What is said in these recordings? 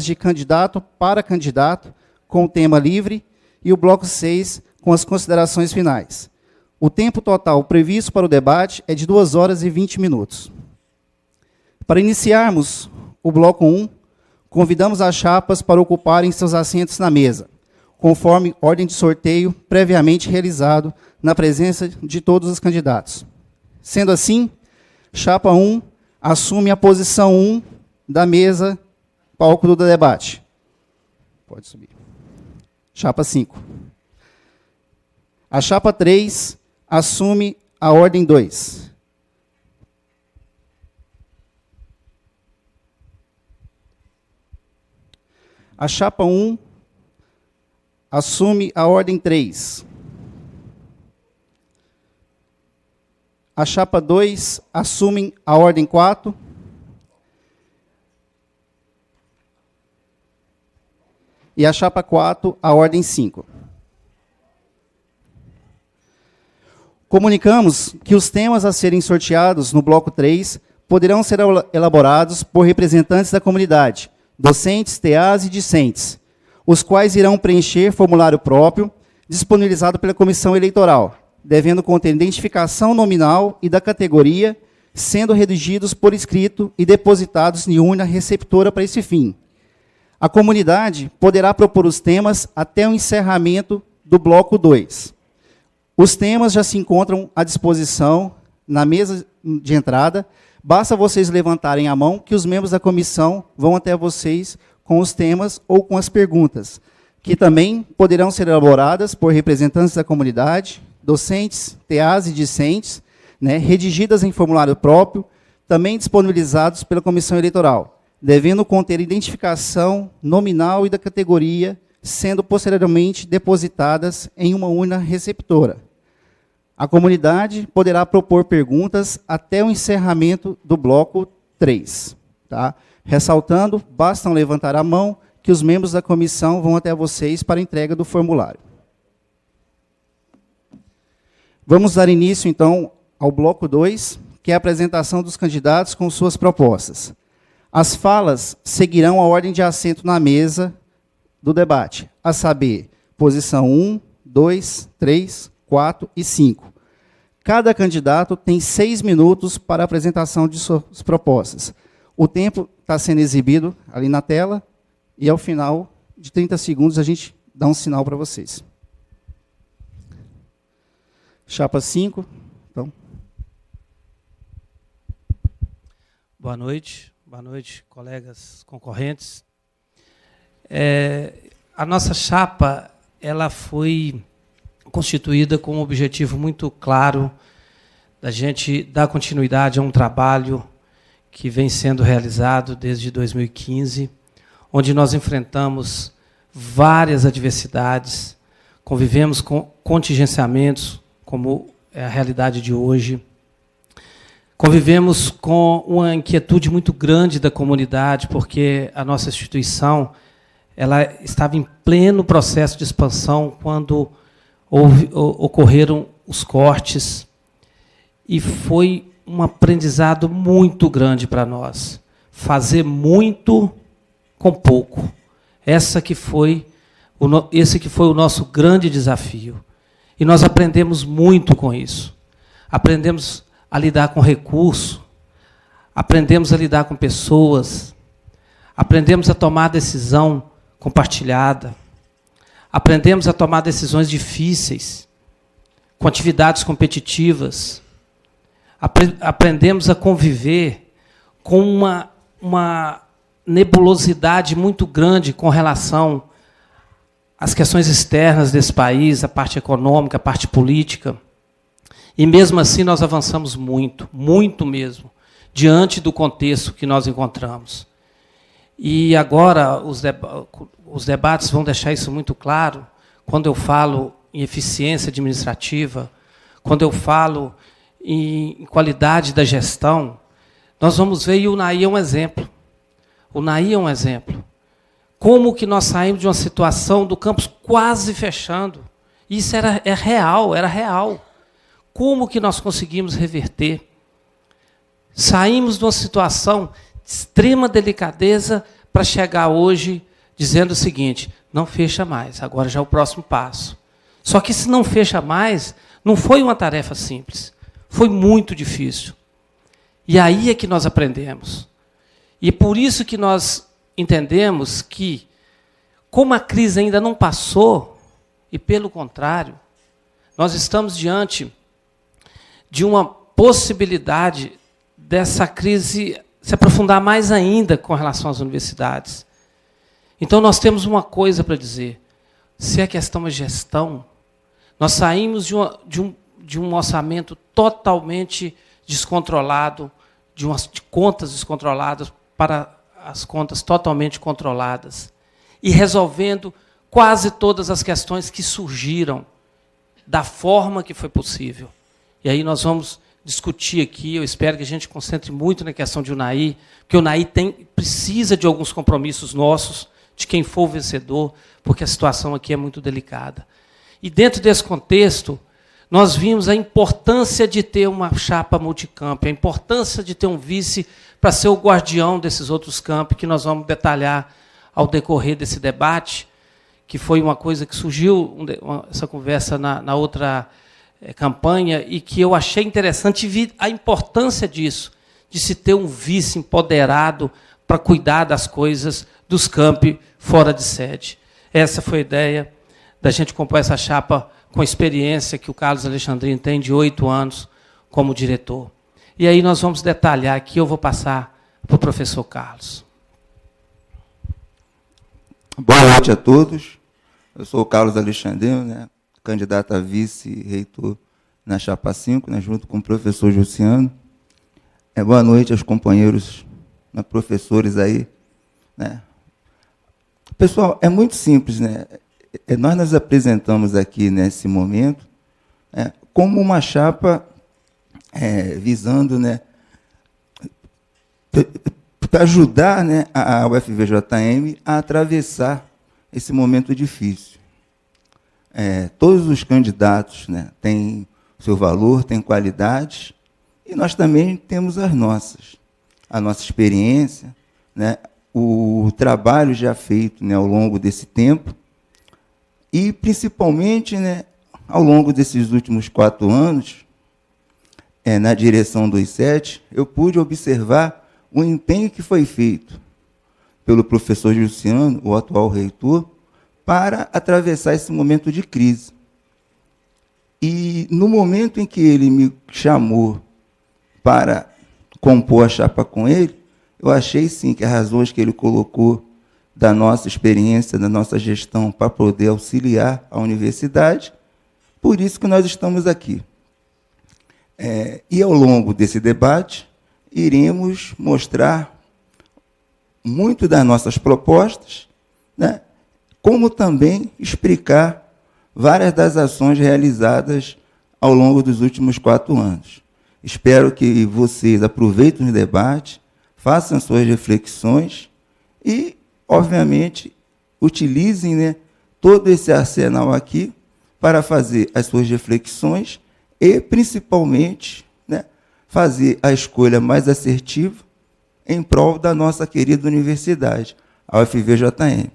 de candidato para candidato, com o tema livre, e o bloco 6, com as considerações finais. O tempo total previsto para o debate é de 2 horas e 20 minutos. Para iniciarmos o bloco 1, convidamos as chapas para ocuparem seus assentos na mesa, conforme ordem de sorteio previamente realizado na presença de todos os candidatos. Sendo assim, chapa 1 assume a posição 1 da mesa, palco do debate. Pode subir. Chapa 5. A chapa 3 assume a ordem 2. A chapa 1 assume a ordem 3. A chapa 2 assume a ordem 4. E a chapa 4, a ordem 5. Comunicamos que os temas a serem sorteados no bloco 3 poderão ser elaborados por representantes da comunidade, docentes, TAs e discentes, os quais irão preencher formulário próprio, disponibilizado pela comissão eleitoral, devendo conter identificação nominal e da categoria, sendo redigidos por escrito e depositados em urna receptora para esse fim. A comunidade poderá propor os temas até o encerramento do bloco 2. Os temas já se encontram à disposição na mesa de entrada. Basta vocês levantarem a mão que os membros da comissão vão até vocês com os temas ou com as perguntas, que também poderão ser elaboradas por representantes da comunidade, docentes, TAs e discentes, redigidas em formulário próprio, também disponibilizados pela comissão eleitoral, devendo conter identificação nominal e da categoria, sendo posteriormente depositadas em uma urna receptora. A comunidade poderá propor perguntas até o encerramento do bloco 3. Tá? Ressaltando, bastam levantar a mão que os membros da comissão vão até vocês para a entrega do formulário. Vamos dar início, então, ao bloco 2, que é a apresentação dos candidatos com suas propostas. As falas seguirão a ordem de assento na mesa do debate, a saber, posição 1, 2, 3, 4 e 5. Cada candidato tem 6 minutos para a apresentação de suas propostas. O tempo está sendo exibido ali na tela e, ao final de 30 segundos, a gente dá um sinal para vocês. Chapa 5. Então. Boa noite, colegas concorrentes. A nossa chapa ela foi constituída com um objetivo muito claro da gente dar continuidade a um trabalho que vem sendo realizado desde 2015, onde nós enfrentamos várias adversidades, convivemos com contingenciamentos, como é a realidade de hoje, convivemos com uma inquietude muito grande da comunidade, porque a nossa instituição ela estava em pleno processo de expansão quando ocorreram os cortes, e foi um aprendizado muito grande para nós. Fazer muito com pouco. Esse que foi o nosso grande desafio. E nós aprendemos muito com isso. Aprendemos a lidar com recurso, aprendemos a lidar com pessoas, aprendemos a tomar decisão compartilhada, aprendemos a tomar decisões difíceis, com atividades competitivas, aprendemos a conviver com uma nebulosidade muito grande com relação às questões externas desse país, a parte econômica, a parte política. E, mesmo assim, nós avançamos muito, muito mesmo, diante do contexto que nós encontramos. E agora os debates vão deixar isso muito claro, quando eu falo em eficiência administrativa, quando eu falo em qualidade da gestão, nós vamos ver, e o Naí é um exemplo. O Naí é um exemplo. Como que nós saímos de uma situação do campus quase fechando. Isso era real. Como que nós conseguimos reverter? Saímos de uma situação de extrema delicadeza para chegar hoje dizendo o seguinte: não fecha mais, agora já é o próximo passo. Só que se não fecha mais, não foi uma tarefa simples, foi muito difícil. E aí é que nós aprendemos. E é por isso que nós entendemos que, como a crise ainda não passou, e pelo contrário, nós estamos diante de uma possibilidade dessa crise se aprofundar mais ainda com relação às universidades. Então, nós temos uma coisa para dizer. Se a questão é gestão, nós saímos de um orçamento totalmente descontrolado, de contas descontroladas para as contas totalmente controladas, e resolvendo quase todas as questões que surgiram da forma que foi possível. E aí nós vamos discutir aqui, eu espero que a gente concentre muito na questão de UNAI, porque o UNAI precisa de alguns compromissos nossos, de quem for o vencedor, porque a situação aqui é muito delicada. E dentro desse contexto, nós vimos a importância de ter uma chapa multicamp, a importância de ter um vice para ser o guardião desses outros campos, que nós vamos detalhar ao decorrer desse debate, que foi uma coisa que surgiu, essa conversa na outra campanha, e que eu achei interessante, e vi a importância disso, de se ter um vice empoderado para cuidar das coisas dos campi fora de sede. Essa foi a ideia da gente compor essa chapa com a experiência que o Carlos Alexandrino tem de 8 anos como diretor. E aí nós vamos detalhar aqui, eu vou passar para o professor Carlos. Boa noite a todos. Eu sou o Carlos Alexandrino, né, candidato a vice-reitor na chapa 5, né, junto com o professor Jussiano. Boa noite aos companheiros, professores aí. Né. Pessoal, é muito simples, né? Nós nos apresentamos aqui nesse momento como uma chapa visando, né, para ajudar, né, a UFVJM a atravessar esse momento difícil. Todos os candidatos, né, têm seu valor, têm qualidades, e nós também temos as nossas. A nossa experiência, né, o trabalho já feito, né, ao longo desse tempo, e, principalmente, né, ao longo desses últimos 4 anos, na direção do I7, eu pude observar o empenho que foi feito pelo professor Jussiano, o atual reitor, para atravessar esse momento de crise. E, no momento em que ele me chamou para compor a chapa com ele, eu achei, sim, que as razões que ele colocou da nossa experiência, da nossa gestão, para poder auxiliar a universidade, por isso que nós estamos aqui. E, ao longo desse debate, iremos mostrar muito das nossas propostas, né, como também explicar várias das ações realizadas ao longo dos últimos 4 anos. Espero que vocês aproveitem o debate, façam suas reflexões e, obviamente, utilizem, né, todo esse arsenal aqui para fazer as suas reflexões e, principalmente, né, fazer a escolha mais assertiva em prol da nossa querida universidade, a UFVJM.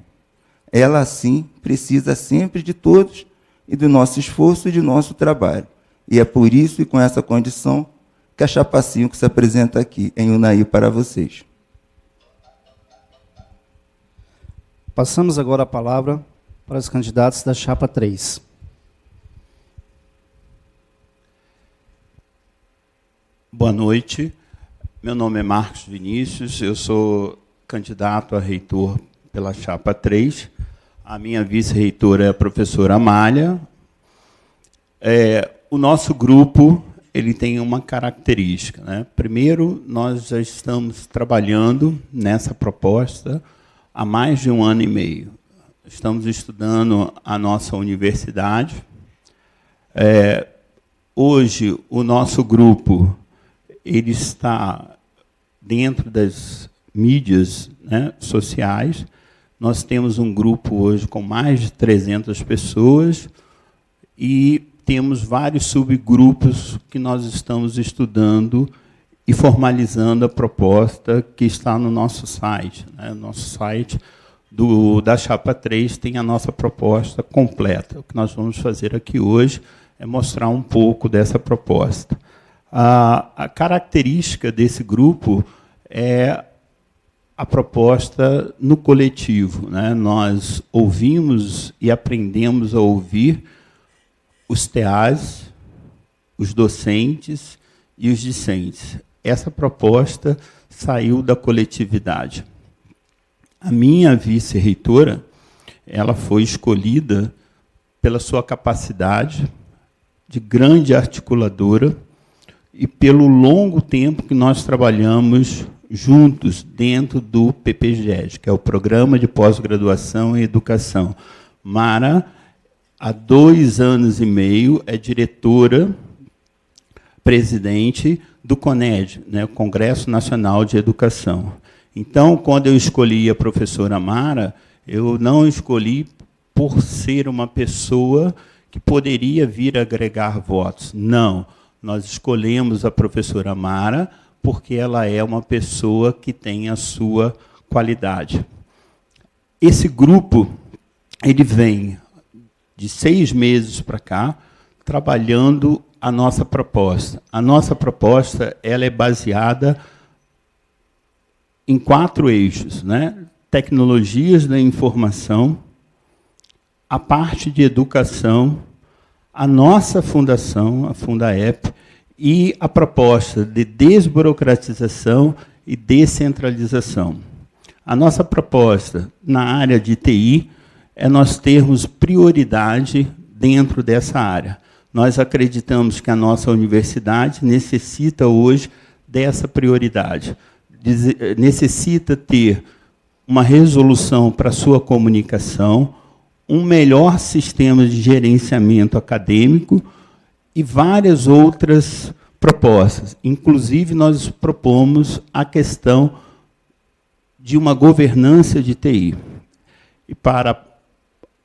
Ela, sim, precisa sempre de todos e do nosso esforço e do nosso trabalho. E é por isso e com essa condição que a chapa 5 se apresenta aqui, em UNAI, para vocês. Passamos agora a palavra para os candidatos da chapa 3. Boa noite. Meu nome é Marcos Vinícius, eu sou candidato a reitor pela chapa 3. A minha vice-reitora é a professora Amália. O nosso grupo ele tem uma característica, né? Primeiro, nós já estamos trabalhando nessa proposta há mais de 1 ano e meio. Estamos estudando a nossa universidade. Hoje, o nosso grupo ele está dentro das mídias, né, sociais. Nós temos um grupo hoje com mais de 300 pessoas e temos vários subgrupos que nós estamos estudando e formalizando a proposta que está no nosso site. Né? O nosso site da Chapa 3 tem a nossa proposta completa. O que nós vamos fazer aqui hoje é mostrar um pouco dessa proposta. A característica desse grupo é a proposta no coletivo. Né? Nós ouvimos e aprendemos a ouvir os TEAs, os docentes e os discentes. Essa proposta saiu da coletividade. A minha vice-reitora, ela foi escolhida pela sua capacidade de grande articuladora e pelo longo tempo que nós trabalhamos juntos dentro do PPGED, que é o Programa de Pós-Graduação em Educação. Mara, há 2 anos e meio, é diretora presidente do CONED, né, o Congresso Nacional de Educação. Então, quando eu escolhi a professora Mara, eu não escolhi por ser uma pessoa que poderia vir agregar votos. Não, nós escolhemos a professora Mara porque ela é uma pessoa que tem a sua qualidade. Esse grupo, ele vem de 6 meses para cá, trabalhando a nossa proposta. A nossa proposta ela é baseada em 4 eixos, né? Tecnologias da informação, a parte de educação, a nossa fundação, a Fundaep, e a proposta de desburocratização e descentralização. A nossa proposta na área de TI é nós termos prioridade dentro dessa área. Nós acreditamos que a nossa universidade necessita hoje dessa prioridade. Necessita ter uma resolução para a sua comunicação, um melhor sistema de gerenciamento acadêmico e várias outras propostas. Inclusive, nós propomos a questão de uma governança de TI. E para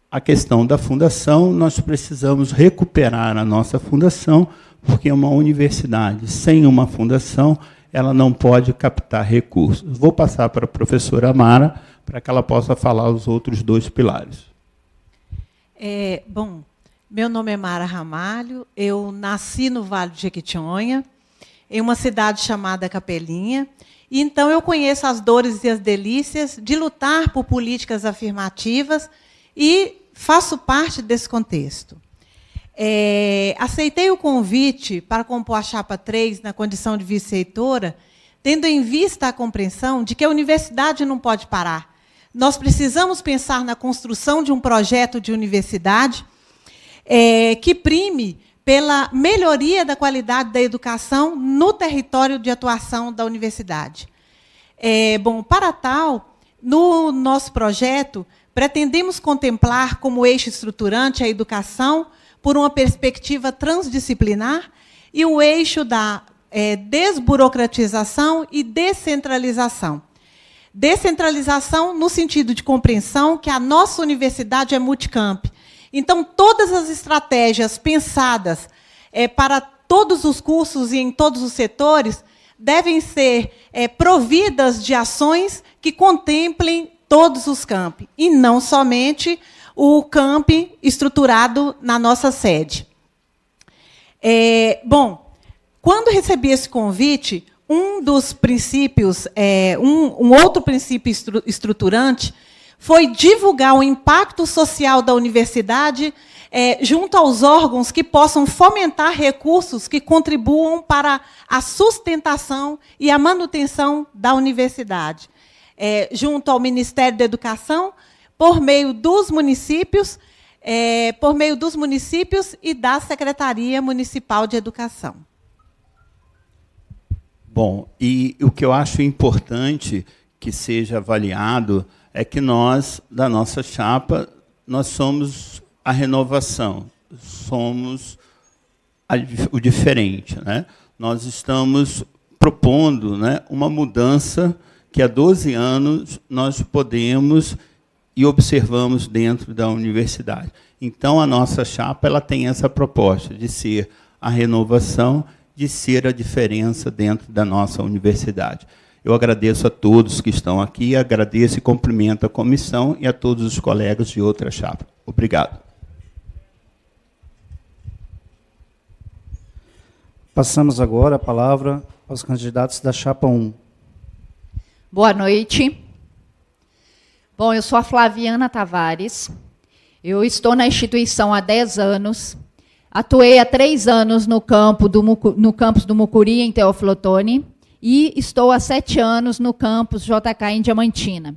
a questão da fundação, nós precisamos recuperar a nossa fundação, porque uma universidade sem uma fundação ela não pode captar recursos. Vou passar para a professora Mara, para que ela possa falar os outros 2 pilares. Bom, meu nome é Mara Ramalho, eu nasci no Vale de Jequitinhonha, em uma cidade chamada Capelinha, e então eu conheço as dores e as delícias de lutar por políticas afirmativas e faço parte desse contexto. Aceitei o convite para compor a Chapa 3 na condição de vice-reitora, tendo em vista a compreensão de que a universidade não pode parar. Nós precisamos pensar na construção de um projeto de universidade que prime pela melhoria da qualidade da educação no território de atuação da universidade. Bom, para tal, no nosso projeto, pretendemos contemplar como eixo estruturante a educação por uma perspectiva transdisciplinar e o eixo da desburocratização e descentralização. Descentralização no sentido de compreensão que a nossa universidade é multicamp. Então, todas as estratégias pensadas para todos os cursos e em todos os setores devem ser providas de ações que contemplem todos os campi, e não somente o campi estruturado na nossa sede. Bom, quando recebi esse convite, um dos princípios, um outro princípio estruturante foi divulgar o impacto social da universidade junto aos órgãos que possam fomentar recursos que contribuam para a sustentação e a manutenção da universidade, junto ao Ministério da Educação, por meio dos municípios e da Secretaria Municipal de Educação. Bom, e o que eu acho importante que seja avaliado é que nós, da nossa chapa, nós somos a renovação, somos o diferente, né? Nós estamos propondo, né, uma mudança que há 12 anos nós podemos e observamos dentro da universidade. Então, a nossa chapa ela tem essa proposta de ser a renovação de ser a diferença dentro da nossa universidade. Eu agradeço a todos que estão aqui, agradeço e cumprimento a comissão e a todos os colegas de outra chapa. Obrigado. Passamos agora a palavra aos candidatos da chapa 1. Boa noite. Bom, eu sou a Flaviana Tavares. Eu estou na instituição há 10 anos. Atuei há 3 anos no campus do Mucuri, em Teófilo Otoni, e estou há 7 anos no campus JK, em Diamantina.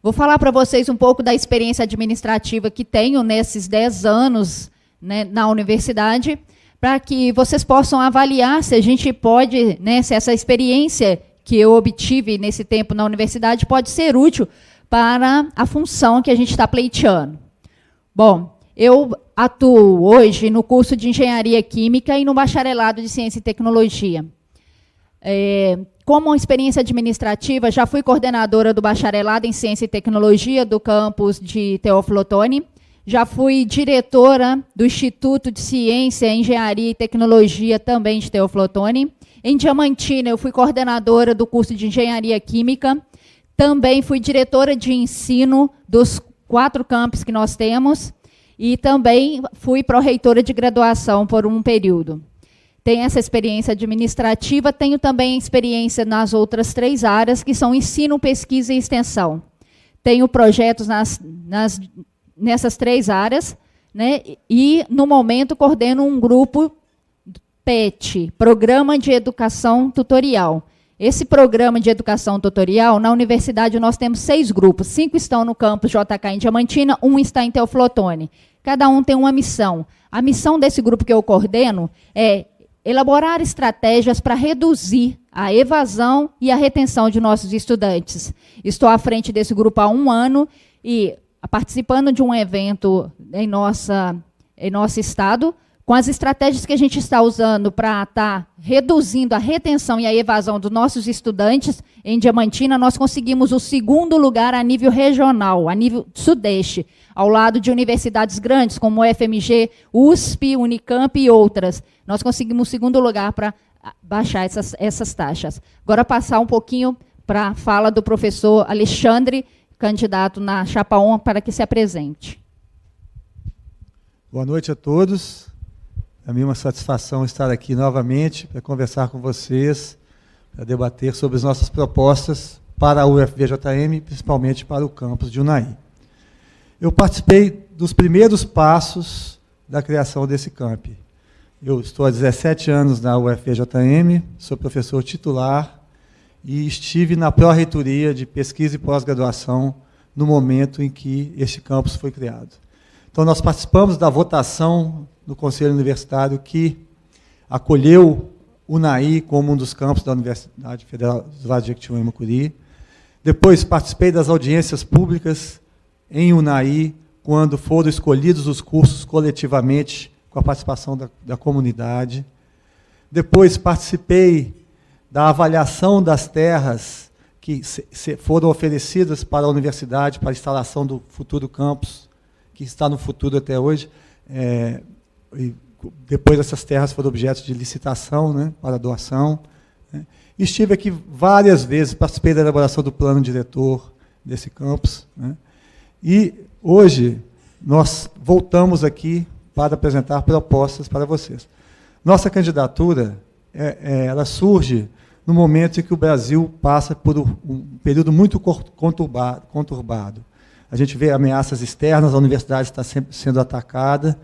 Vou falar para vocês um pouco da experiência administrativa que tenho nesses 10 anos, né, na universidade, para que vocês possam avaliar se a gente pode, né, se essa experiência que eu obtive nesse tempo na universidade pode ser útil para a função que a gente está pleiteando. Bom, eu atuo hoje no curso de Engenharia Química e no bacharelado de Ciência e Tecnologia. Como experiência administrativa, já fui coordenadora do bacharelado em Ciência e Tecnologia do campus de Teófilo Otoni, já fui diretora do Instituto de Ciência, Engenharia e Tecnologia também de Teófilo Otoni. Em Diamantina, eu fui coordenadora do curso de Engenharia Química, também fui diretora de ensino dos 4 campos que nós temos, e também fui pró-reitora de graduação por um período. Tenho essa experiência administrativa, tenho também experiência nas outras 3 áreas, que são ensino, pesquisa e extensão. Tenho projetos nessas 3 áreas, né, e, no momento, coordeno um grupo PET, Programa de Educação Tutorial. Esse programa de educação tutorial, na universidade, nós temos 6 grupos. 5 estão no campus JK em Diamantina, 1 está em Teófilo Otoni. Cada um tem uma missão. A missão desse grupo que eu coordeno é elaborar estratégias para reduzir a evasão e a retenção de nossos estudantes. Estou à frente desse grupo há 1 ano e participando de um evento em nosso estado, com as estratégias que a gente está usando para estar reduzindo a retenção e a evasão dos nossos estudantes, em Diamantina, nós conseguimos o 2º lugar a nível regional, a nível sudeste, ao lado de universidades grandes, como o FMG, USP, Unicamp e outras. Nós conseguimos o 2º lugar para baixar essas taxas. Agora, passar um pouquinho para a fala do professor Alexandre, candidato na chapa 1, para que se apresente. Boa noite a todos. Para mim é uma satisfação estar aqui novamente para conversar com vocês, para debater sobre as nossas propostas para a UFVJM, principalmente para o campus de Unai. Eu participei dos primeiros passos da criação desse camp. Eu estou há 17 anos na UFVJM, sou professor titular e estive na pró-reitoria de pesquisa e pós-graduação no momento em que este campus foi criado. Então, nós participamos da votação do Conselho Universitário que acolheu o Unai como um dos campos da Universidade Federal do Vale do Jequitinhonha e Mucuri. Depois, participei das audiências públicas em Unai, quando foram escolhidos os cursos coletivamente, com a participação da comunidade. Depois, participei da avaliação das terras que foram oferecidas para a universidade, para a instalação do futuro campus, que está no futuro até hoje. E depois essas terras foram objeto de licitação, né, para doação. Né. Estive aqui várias vezes, participei da elaboração do plano diretor desse campus. Né, e hoje nós voltamos aqui para apresentar propostas para vocês. Nossa candidatura ela surge no momento em que o Brasil passa por um período muito conturbado. A gente vê ameaças externas, a universidade está sempre sendo atacada,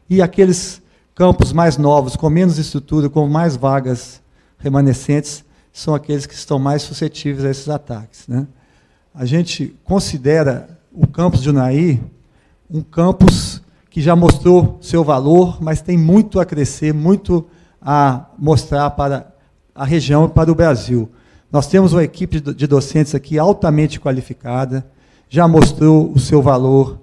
e aqueles campos mais novos, com menos estrutura, com mais vagas remanescentes, são aqueles que estão mais suscetíveis a esses ataques. Né? A gente considera o campus de Unai um campus que já mostrou seu valor, mas tem muito a crescer, muito a mostrar para a região e para o Brasil. Nós temos uma equipe de docentes aqui altamente qualificada, já mostrou o seu valor,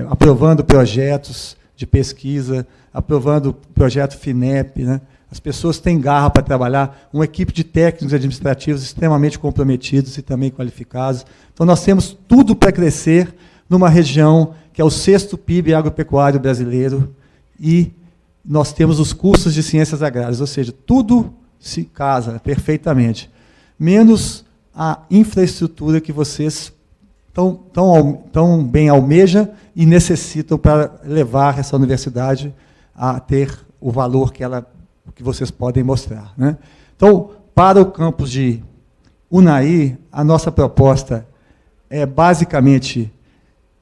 aprovando projetos de pesquisa, aprovando o projeto FINEP. Né? As pessoas têm garra para trabalhar, uma equipe de técnicos administrativos extremamente comprometidos e também qualificados. Então, nós temos tudo para crescer numa região que é o 6º PIB agropecuário brasileiro e nós temos os cursos de ciências agrárias, ou seja, tudo se casa perfeitamente, menos a infraestrutura que vocês tão bem almejam e necessitam para levar essa universidade a ter o valor que vocês podem mostrar, né? Então, para o campus de Unai, a nossa proposta é basicamente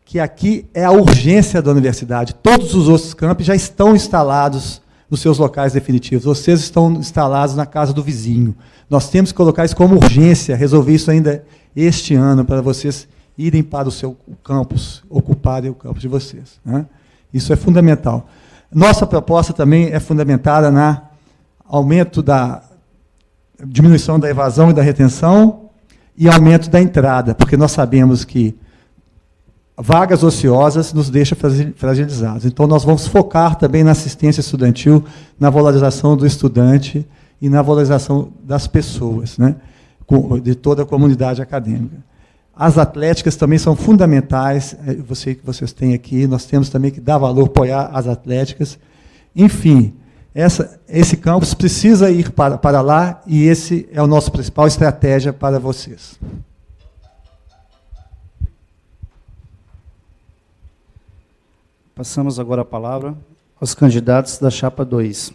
que aqui é a urgência da universidade. Todos os outros campos já estão instalados nos seus locais definitivos. Vocês estão instalados na casa do vizinho. Nós temos que colocar isso como urgência, resolver isso ainda este ano, para vocês irem para o seu campus, ocuparem o campus de vocês, né? Isso é fundamental. Nossa proposta também é fundamentada na aumento da diminuição da evasão e da retenção e aumento da entrada, porque nós sabemos que vagas ociosas nos deixam fragilizados. Então, nós vamos focar também na assistência estudantil, na valorização do estudante e na valorização das pessoas, né, de toda a comunidade acadêmica. As atléticas também são fundamentais, que vocês têm aqui, nós temos também que dar valor, apoiar as atléticas. Enfim, esse campus precisa ir para lá, e esse é a nossa principal estratégia para vocês. Passamos agora a palavra aos candidatos da chapa 2.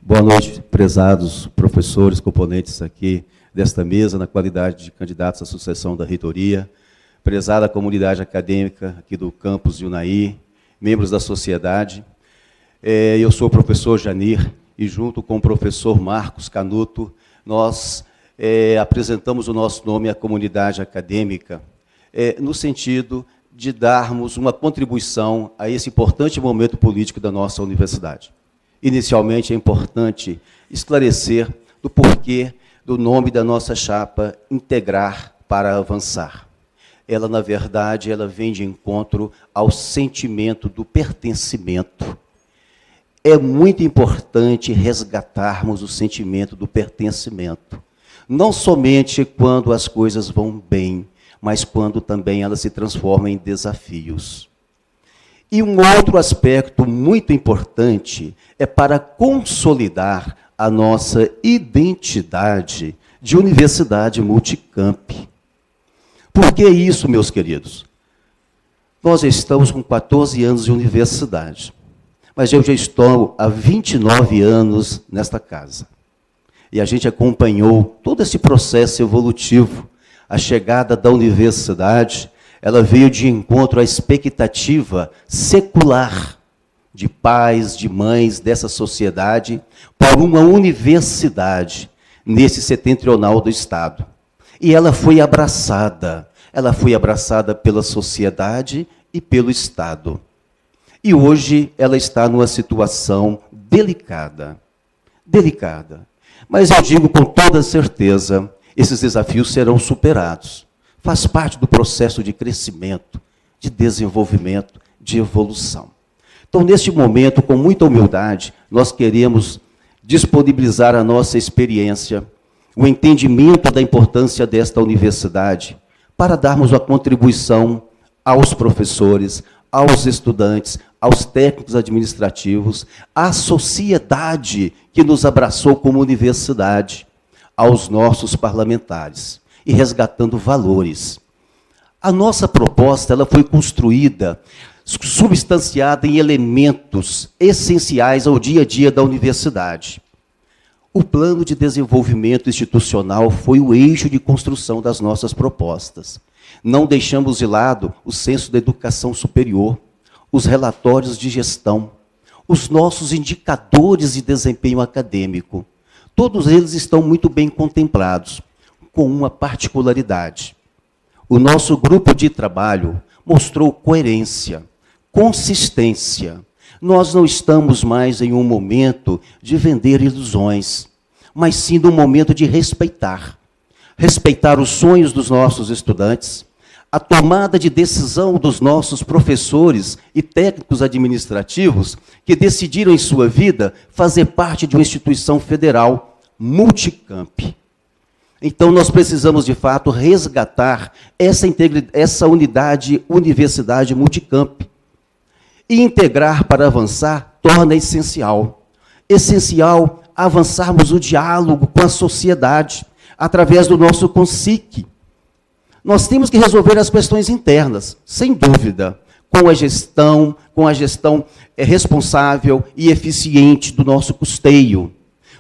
Boa noite, prezados professores, componentes aqui desta mesa, na qualidade de candidatos à sucessão da reitoria, prezada comunidade acadêmica aqui do campus de Unai, membros da sociedade. Eu sou o professor Janir, e junto com o professor Marcos Canuto, nós apresentamos o nosso nome à comunidade acadêmica, no sentido de darmos uma contribuição a esse importante momento político da nossa universidade. Inicialmente, é importante esclarecer do porquê do nome da nossa chapa, Integrar para Avançar. Ela, na verdade, ela vem de encontro ao sentimento do pertencimento. É muito importante resgatarmos o sentimento do pertencimento, não somente quando as coisas vão bem, mas quando também elas se transformam em desafios. E um outro aspecto muito importante é para consolidar a nossa identidade de universidade multicamp. Por que isso, meus queridos? Nós estamos com 14 anos de universidade, mas eu já estou há 29 anos nesta casa. E a gente acompanhou todo esse processo evolutivo. A chegada da universidade, ela veio de encontro à expectativa secular de pais, de mães dessa sociedade, para uma universidade nesse setentrional do Estado. E ela foi abraçada pela sociedade e pelo Estado. E hoje ela está numa situação delicada. Mas eu digo com toda certeza, esses desafios serão superados. Faz parte do processo de crescimento, de desenvolvimento, de evolução. Então, neste momento, com muita humildade, nós queremos disponibilizar a nossa experiência, o entendimento da importância desta universidade, para darmos uma contribuição aos professores, aos estudantes, aos técnicos administrativos, à sociedade que nos abraçou como universidade, aos nossos parlamentares, e resgatando valores. A nossa proposta ela foi construída, substanciada em elementos essenciais ao dia a dia da universidade. O plano de desenvolvimento institucional foi o eixo de construção das nossas propostas. Não deixamos de lado o senso da educação superior, os relatórios de gestão, os nossos indicadores de desempenho acadêmico. Todos eles estão muito bem contemplados, com uma particularidade. O nosso grupo de trabalho mostrou coerência, consistência. Nós não estamos mais em um momento de vender ilusões, mas sim num momento de respeitar os sonhos dos nossos estudantes, a tomada de decisão dos nossos professores e técnicos administrativos que decidiram em sua vida fazer parte de uma instituição federal multicamp. Então, nós precisamos, de fato, resgatar essa unidade universidade multicamp. E integrar para avançar torna essencial. Essencial avançarmos o diálogo com a sociedade, através do nosso CONSIC. Nós temos que resolver as questões internas, sem dúvida, com a gestão responsável e eficiente do nosso custeio.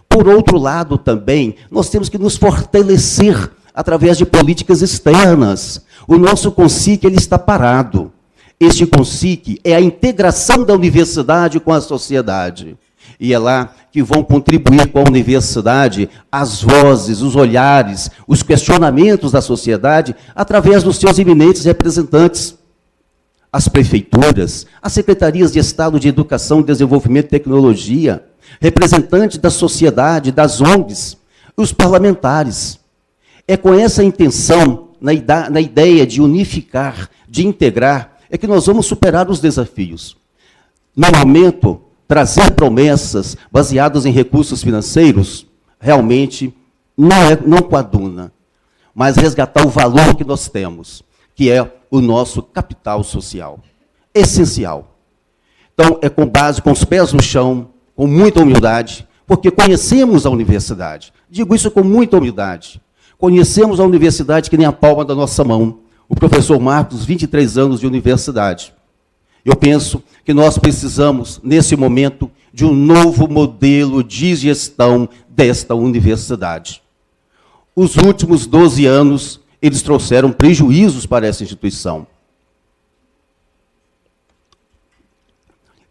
Por outro lado, também, nós temos que nos fortalecer através de políticas externas. O nosso CONSIC ele está parado. Este CONSIC é a integração da universidade com a sociedade. E é lá que vão contribuir com a universidade as vozes, os olhares, os questionamentos da sociedade, através dos seus eminentes representantes. As prefeituras, as secretarias de Estado de Educação, Desenvolvimento e Tecnologia, representantes da sociedade, das ONGs, os parlamentares. É com essa intenção, na ideia de unificar, de integrar, é que nós vamos superar os desafios. No momento, trazer promessas baseadas em recursos financeiros, realmente não coaduna, mas resgatar o valor que nós temos, que é o nosso capital social, essencial. Então, é com base, com os pés no chão, com muita humildade, porque conhecemos a universidade. Digo isso com muita humildade. Conhecemos a universidade que nem a palma da nossa mão. O professor Marcos, 23 anos de universidade. Eu penso que nós precisamos, nesse momento, de um novo modelo de gestão desta universidade. Os últimos 12 anos, eles trouxeram prejuízos para essa instituição.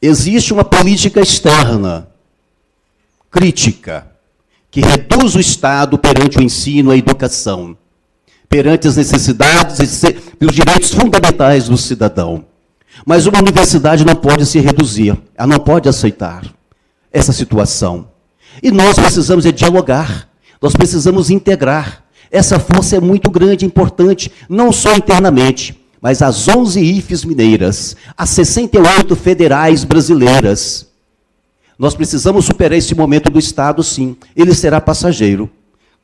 Existe uma política externa, crítica, que reduz o Estado perante o ensino e a educação, perante as necessidades e os direitos fundamentais do cidadão. Mas uma universidade não pode se reduzir, ela não pode aceitar essa situação. E nós precisamos dialogar, nós precisamos integrar. Essa força é muito grande, importante, não só internamente, mas as 11 IFES mineiras, as 68 federais brasileiras. Nós precisamos superar esse momento do Estado, sim. Ele será passageiro,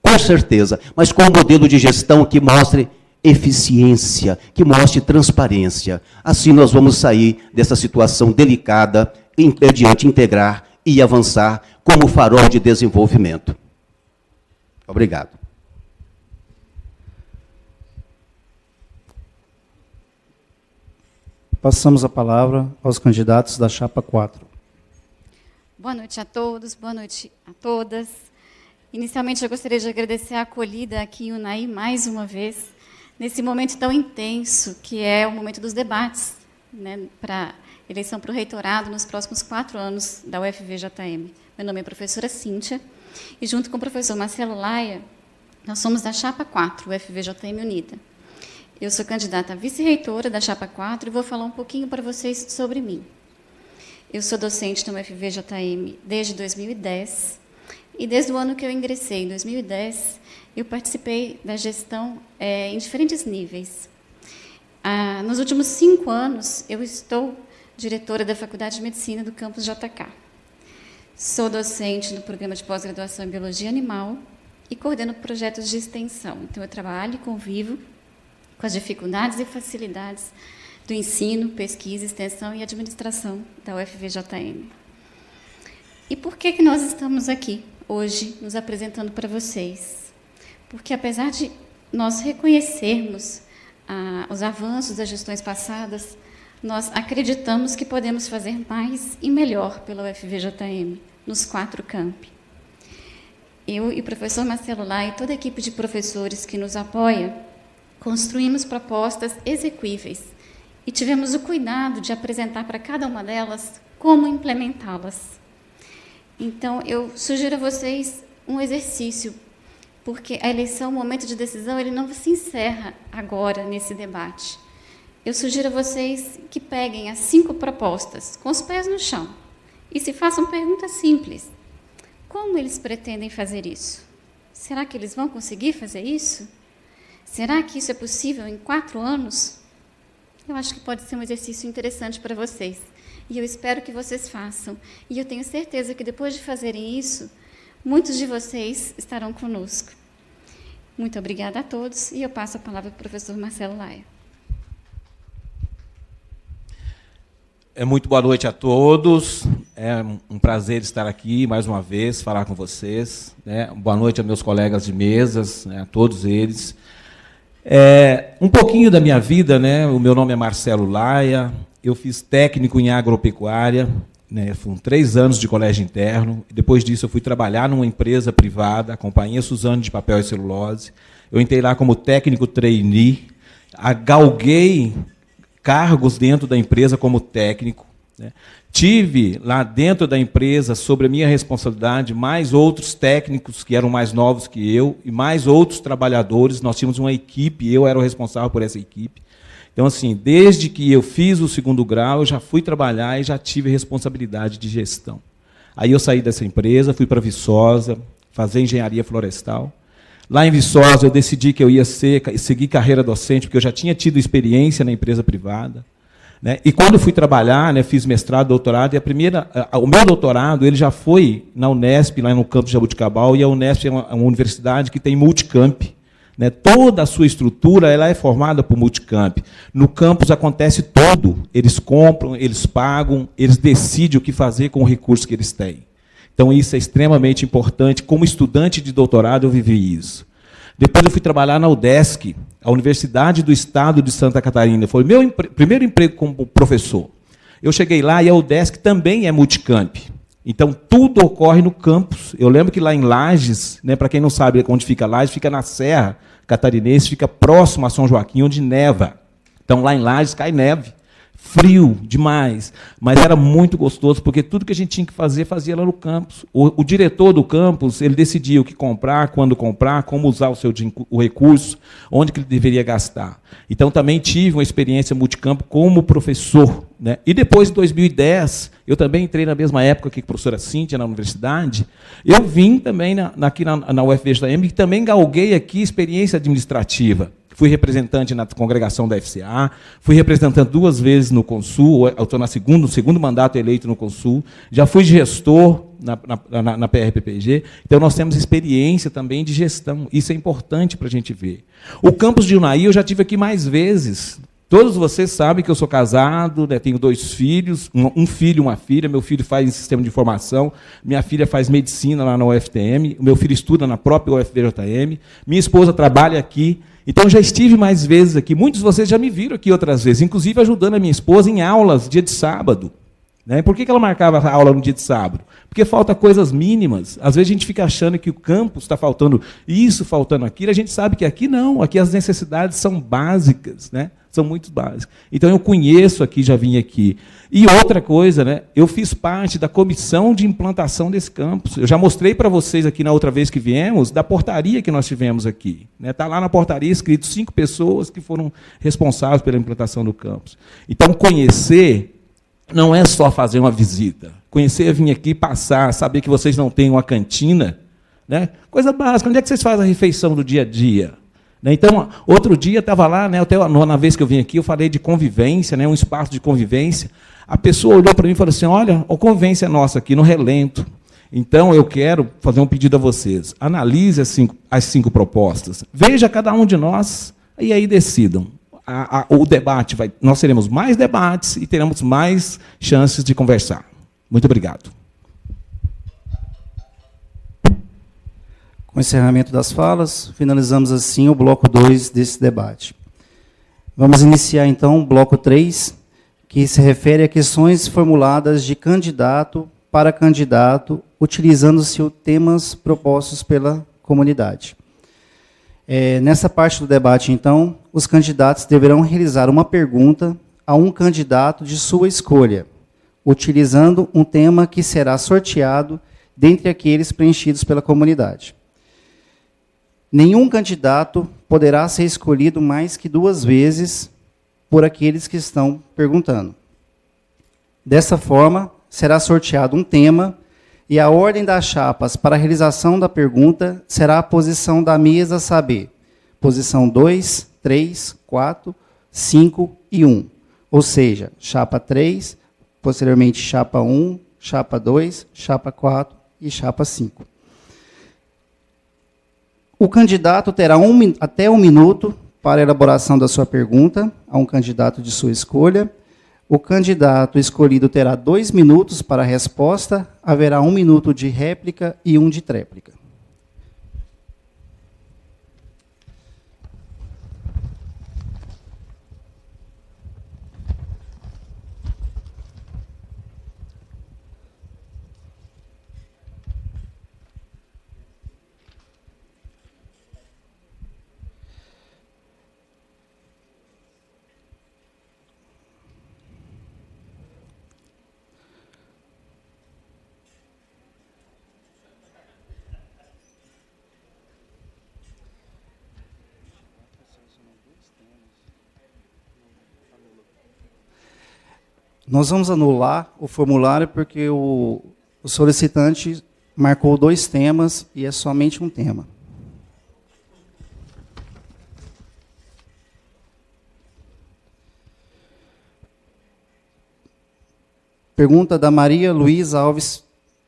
com certeza, mas com um modelo de gestão que mostre eficiência, que mostre transparência. Assim nós vamos sair dessa situação delicada, adiante integrar e avançar como farol de desenvolvimento. Obrigado. Passamos a palavra aos candidatos da Chapa 4. Boa noite a todos, boa noite a todas. Inicialmente, eu gostaria de agradecer a acolhida aqui em Unai mais uma vez, nesse momento tão intenso, que é o momento dos debates, né, para eleição para o reitorado nos próximos 4 anos da UFVJM. Meu nome é professora Cíntia, e junto com o professor Marcelo Laia, nós somos da Chapa 4, UFVJM Unida. Eu sou candidata a vice-reitora da Chapa 4 e vou falar um pouquinho para vocês sobre mim. Eu sou docente no UFVJM desde 2010, e desde o ano que eu ingressei, em 2010, eu participei da gestão em diferentes níveis. Nos últimos 5 anos, eu estou diretora da Faculdade de Medicina do campus JK. Sou docente no programa de pós-graduação em Biologia Animal e coordeno projetos de extensão. Então, eu trabalho e convivo com as dificuldades e facilidades do ensino, pesquisa, extensão e administração da UFVJM. E por que nós estamos aqui hoje nos apresentando para vocês? Porque, apesar de nós reconhecermos os avanços das gestões passadas, nós acreditamos que podemos fazer mais e melhor pela UFVJM, nos 4 campi. Eu e o professor Marcelo Lai e toda a equipe de professores que nos apoia, construímos propostas exequíveis e tivemos o cuidado de apresentar para cada uma delas como implementá-las. Então, eu sugiro a vocês um exercício, porque a eleição, o momento de decisão, ele não se encerra agora, nesse debate. Eu sugiro a vocês que peguem as 5 propostas, com os pés no chão, e se façam perguntas simples. Como eles pretendem fazer isso? Será que eles vão conseguir fazer isso? Será que isso é possível em 4 anos? Eu acho que pode ser um exercício interessante para vocês. E eu espero que vocês façam. E eu tenho certeza que, depois de fazerem isso, muitos de vocês estarão conosco. Muito obrigada a todos. E eu passo a palavra para o professor Marcelo Laia. Muito boa noite a todos. É um prazer estar aqui mais uma vez, falar com vocês. Né? Boa noite a meus colegas de mesas, né? A todos eles. Um pouquinho da minha vida, né? O meu nome é Marcelo Laia, eu fiz técnico em agropecuária, né? Foram 3 anos de colégio interno. Depois disso, eu fui trabalhar numa empresa privada, a Companhia Suzano de Papel e Celulose. Eu entrei lá como técnico trainee, galguei cargos dentro da empresa como técnico, né? Tive lá dentro da empresa, sobre a minha responsabilidade, mais outros técnicos que eram mais novos que eu e mais outros trabalhadores. Nós tínhamos uma equipe, eu era o responsável por essa equipe. Então, assim, desde que eu fiz o 2º grau, eu já fui trabalhar e já tive responsabilidade de gestão. Aí eu saí dessa empresa, fui para Viçosa, fazer engenharia florestal. Lá em Viçosa, eu decidi que eu ia seguir carreira docente, porque eu já tinha tido experiência na empresa privada. Né? E quando fui trabalhar, né, fiz mestrado, doutorado, e o meu doutorado ele já foi na Unesp, lá no campus de Jabuticabal, e a Unesp é uma universidade que tem multicamp. Né? Toda a sua estrutura ela é formada por multicamp. No campus acontece tudo. Eles compram, eles pagam, eles decidem o que fazer com o recurso que eles têm. Então, isso é extremamente importante. Como estudante de doutorado, eu vivi isso. Depois eu fui trabalhar na UDESC, a Universidade do Estado de Santa Catarina. Foi o meu primeiro emprego como professor. Eu cheguei lá e a UDESC também é multicamp. Então, tudo ocorre no campus. Eu lembro que lá em Lages, né, para quem não sabe onde fica Lages, fica na Serra Catarinense, fica próximo a São Joaquim, onde neva. Então, lá em Lages cai neve. Frio demais, mas era muito gostoso, porque tudo que a gente tinha que fazer, fazia lá no campus. O diretor do campus, ele decidia o que comprar, quando comprar, como usar o recurso, onde que ele deveria gastar. Então, também tive uma experiência multicampo como professor. Né? E depois, em 2010, eu também entrei na mesma época que a professora Cíntia, na universidade. Eu vim também aqui na UFVJM, e também galguei aqui experiência administrativa. Fui representante na congregação da FCA, fui representante 2 vezes no Consul, eu estou no segundo mandato eleito no Consul, já fui gestor na PRPPG, então nós temos experiência também de gestão, isso é importante para a gente ver. O campus de Unai eu já tive aqui mais vezes. Todos vocês sabem que eu sou casado, né, tenho 2 filhos, um filho e uma filha. Meu filho faz sistema de informação, minha filha faz medicina lá na UFTM, o meu filho estuda na própria UFVJM, minha esposa trabalha aqui. Então, já estive mais vezes aqui. Muitos de vocês já me viram aqui outras vezes, inclusive ajudando a minha esposa em aulas, dia de sábado. Né? Por que ela marcava a aula no dia de sábado? Porque falta coisas mínimas. Às vezes a gente fica achando que o campus está faltando isso, faltando aquilo. A gente sabe que aqui não, aqui as necessidades são básicas, né? São muito básicas. Então, eu conheço aqui, já vim aqui. E outra coisa, né? Eu fiz parte da comissão de implantação desse campus. Eu já mostrei para vocês aqui na outra vez que viemos, da portaria que nós tivemos aqui. Está lá na portaria escrito 5 pessoas que foram responsáveis pela implantação do campus. Então, conhecer não é só fazer uma visita. Conhecer é vir aqui, passar, saber que vocês não têm uma cantina. Né? Coisa básica. Onde é que vocês fazem a refeição do dia a dia? Então, outro dia, estava lá, né, até na vez que eu vim aqui, eu falei de convivência, né, um espaço de convivência. A pessoa olhou para mim e falou assim, olha, a convivência é nossa aqui, no relento. Então, eu quero fazer um pedido a vocês. Analise as 5 propostas. Veja cada um de nós e aí decidam. O debate nós teremos mais debates e teremos mais chances de conversar. Muito obrigado. Com o encerramento das falas, finalizamos assim o bloco 2 desse debate. Vamos iniciar, então, o bloco 3, que se refere a questões formuladas de candidato para candidato, utilizando-se os temas propostos pela comunidade. Nessa parte do debate, então, os candidatos deverão realizar uma pergunta a um candidato de sua escolha, utilizando um tema que será sorteado dentre aqueles preenchidos pela comunidade. Nenhum candidato poderá ser escolhido mais que 2 vezes por aqueles que estão perguntando. Dessa forma, será sorteado um tema e a ordem das chapas para a realização da pergunta será a posição da mesa, a saber, posição 2, 3, 4, 5 e 1. Ou seja, chapa 3, posteriormente chapa 1, chapa 2, chapa 4 e chapa 5. O candidato terá até 1 minuto para a elaboração da sua pergunta a um candidato de sua escolha. O candidato escolhido terá 2 minutos para a resposta, haverá 1 minuto de réplica e 1 de tréplica. Nós vamos anular o formulário porque o solicitante marcou 2 temas e é somente um tema. Pergunta da Maria Luísa Alves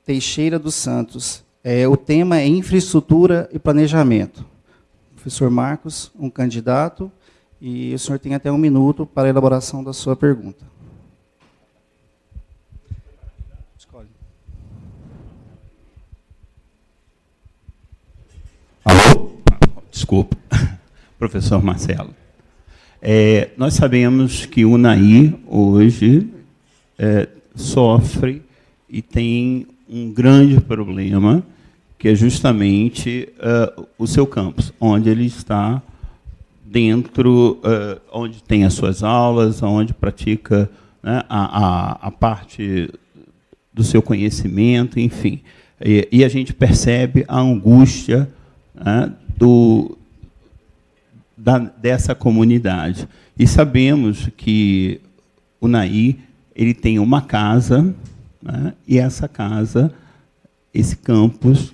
Teixeira dos Santos. O tema é infraestrutura e planejamento. Professor Marcos, um candidato, e o senhor tem até 1 minuto para a elaboração da sua pergunta. Alô? Desculpa, professor Marcelo. Nós sabemos que o UNAI hoje sofre e tem um grande problema, que é justamente o seu campus, onde ele está dentro, onde tem as suas aulas, onde pratica, né, a parte do seu conhecimento, enfim. E a gente percebe a angústia, né, dessa comunidade. E sabemos que o UNAI ele tem uma casa, né, e essa casa, esse campus,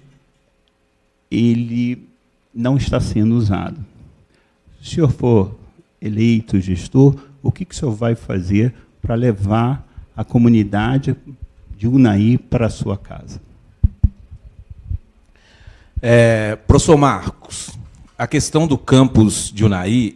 ele não está sendo usado. Se o senhor for eleito gestor, o que o senhor vai fazer para levar a comunidade de UNAI para a sua casa? Professor Marcos, a questão do campus de UNAI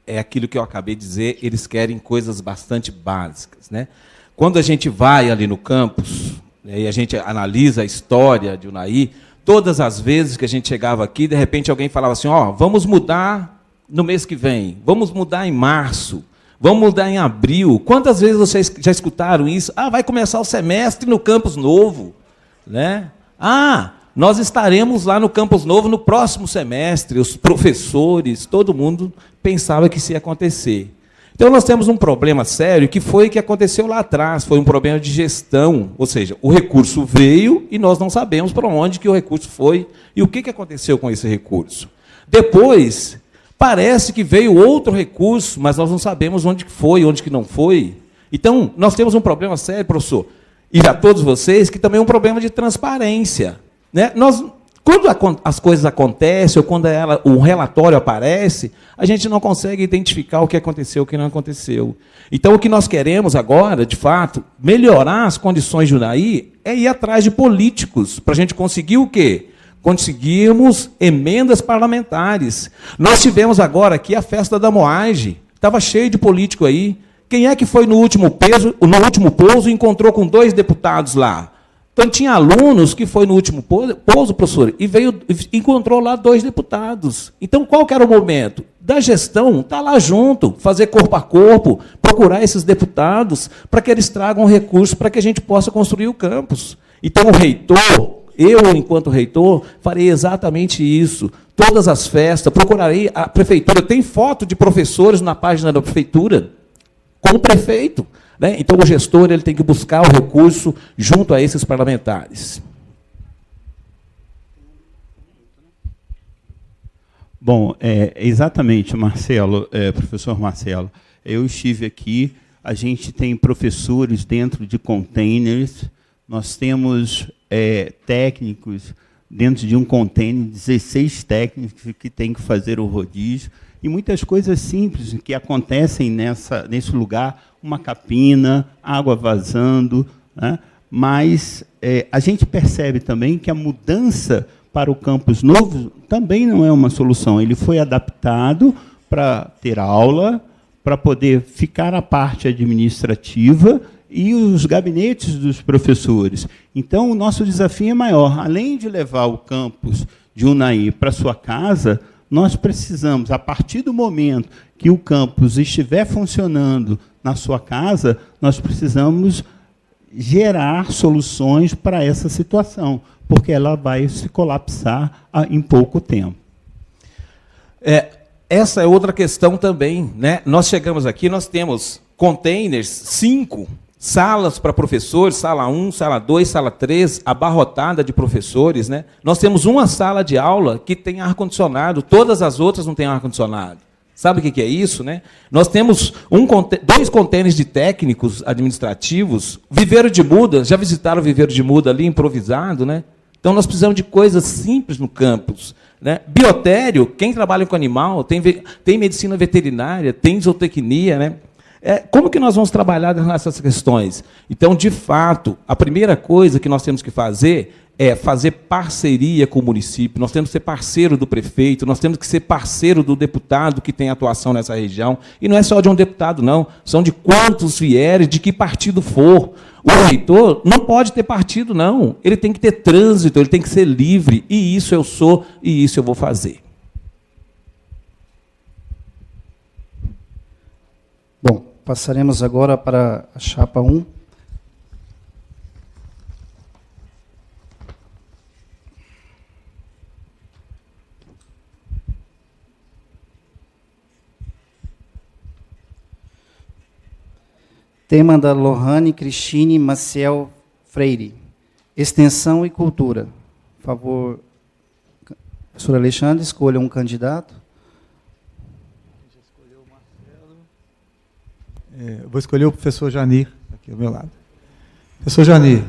é aquilo que eu acabei de dizer, eles querem coisas bastante básicas, né? Quando a gente vai ali no campus, né, e a gente analisa a história de UNAI, todas as vezes que a gente chegava aqui, de repente alguém falava assim, vamos mudar no mês que vem, vamos mudar em março, vamos mudar em abril. Quantas vezes vocês já escutaram isso? Vai começar o semestre no campus novo, né? Nós estaremos lá no campus novo no próximo semestre. Os professores, todo mundo pensava que isso ia acontecer. Então, nós temos um problema sério, que foi o que aconteceu lá atrás, foi um problema de gestão, ou seja, o recurso veio e nós não sabemos para onde que o recurso foi e o que aconteceu com esse recurso. Depois, parece que veio outro recurso, mas nós não sabemos onde que foi, onde que não foi. Então, nós temos um problema sério, professor, e a todos vocês, que também é um problema de transparência. Né? Quando as coisas acontecem, ou quando um relatório aparece, a gente não consegue identificar o que aconteceu e o que não aconteceu. Então, o que nós queremos agora, de fato, melhorar as condições de UNAI, é ir atrás de políticos, para a gente conseguir o quê? Conseguirmos emendas parlamentares. Nós tivemos agora aqui a festa da Moage, estava cheio de político aí. Quem é que foi no último pouso e encontrou com 2 deputados lá? Então, tinha alunos que foi no último pouso, professor, e encontrou lá 2 deputados. Então, qual que era o momento? Da gestão, estar lá junto, fazer corpo a corpo, procurar esses deputados para que eles tragam recursos para que a gente possa construir o campus. Então, o reitor, eu, enquanto reitor, farei exatamente isso. Todas as festas, procurarei a prefeitura. Tem foto de professores na página da prefeitura com o prefeito. Né? Então, o gestor ele tem que buscar o recurso junto a esses parlamentares. Bom, exatamente, Marcelo, professor Marcelo. Eu estive aqui, a gente tem professores dentro de containers, nós temos técnicos dentro de um container, 16 técnicos que têm que fazer o rodízio, e muitas coisas simples que acontecem nesse lugar, uma capina, água vazando, né? Mas a gente percebe também que a mudança para o campus novo também não é uma solução. Ele foi adaptado para ter aula, para poder ficar a parte administrativa e os gabinetes dos professores. Então, o nosso desafio é maior. Além de levar o campus de Unai para sua casa, nós precisamos, a partir do momento que o campus estiver funcionando na sua casa, nós precisamos gerar soluções para essa situação, porque ela vai se colapsar em pouco tempo. Essa é outra questão também, né? Nós chegamos aqui, nós temos containers, 5 salas para professores, sala 1, sala 2, sala 3, abarrotada de professores, né? Nós temos uma sala de aula que tem ar-condicionado, todas as outras não têm ar-condicionado. Sabe o que é isso, né? Nós temos 2 contêineres de técnicos administrativos, viveiro de muda, já visitaram o viveiro de muda ali, improvisado, né? Então, nós precisamos de coisas simples no campus, né? Biotério, quem trabalha com animal, tem medicina veterinária, tem zootecnia, né? Como que nós vamos trabalhar nessas questões? Então, de fato, a primeira coisa que nós temos que fazer é fazer parceria com o município, nós temos que ser parceiro do prefeito, nós temos que ser parceiro do deputado que tem atuação nessa região. E não é só de um deputado, não. São de quantos vierem, de que partido for. O reitor não pode ter partido, não. Ele tem que ter trânsito, ele tem que ser livre. E isso eu sou, e isso eu vou fazer. Bom, passaremos agora para a chapa 1. Tema da Lohane Cristine Maciel Freire. Extensão e cultura. Por favor, professor Alexandre, escolha um candidato. Vou escolher o professor Janir, aqui ao meu lado. Professor Janir,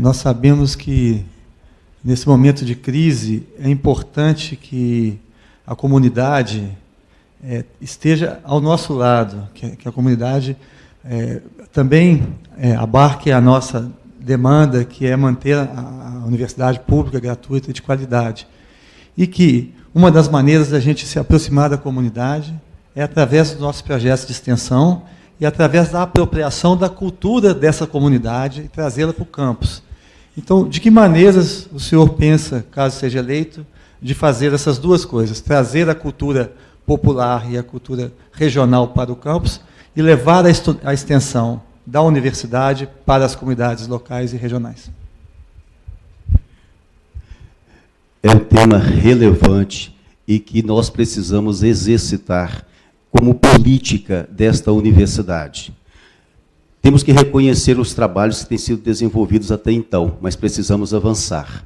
nós sabemos que, nesse momento de crise, é importante que a comunidade esteja ao nosso lado, que a comunidade também abarque a nossa demanda, que é manter a universidade pública, gratuita e de qualidade. E que uma das maneiras da gente se aproximar da comunidade é através dos nossos projetos de extensão e através da apropriação da cultura dessa comunidade e trazê-la para o campus. Então, de que maneiras o senhor pensa, caso seja eleito, de fazer essas duas coisas, trazer a cultura popular e a cultura regional para o campus e levar a extensão da universidade para as comunidades locais e regionais? É um tema relevante e que nós precisamos exercitar como política desta universidade. Temos que reconhecer os trabalhos que têm sido desenvolvidos até então, mas precisamos avançar.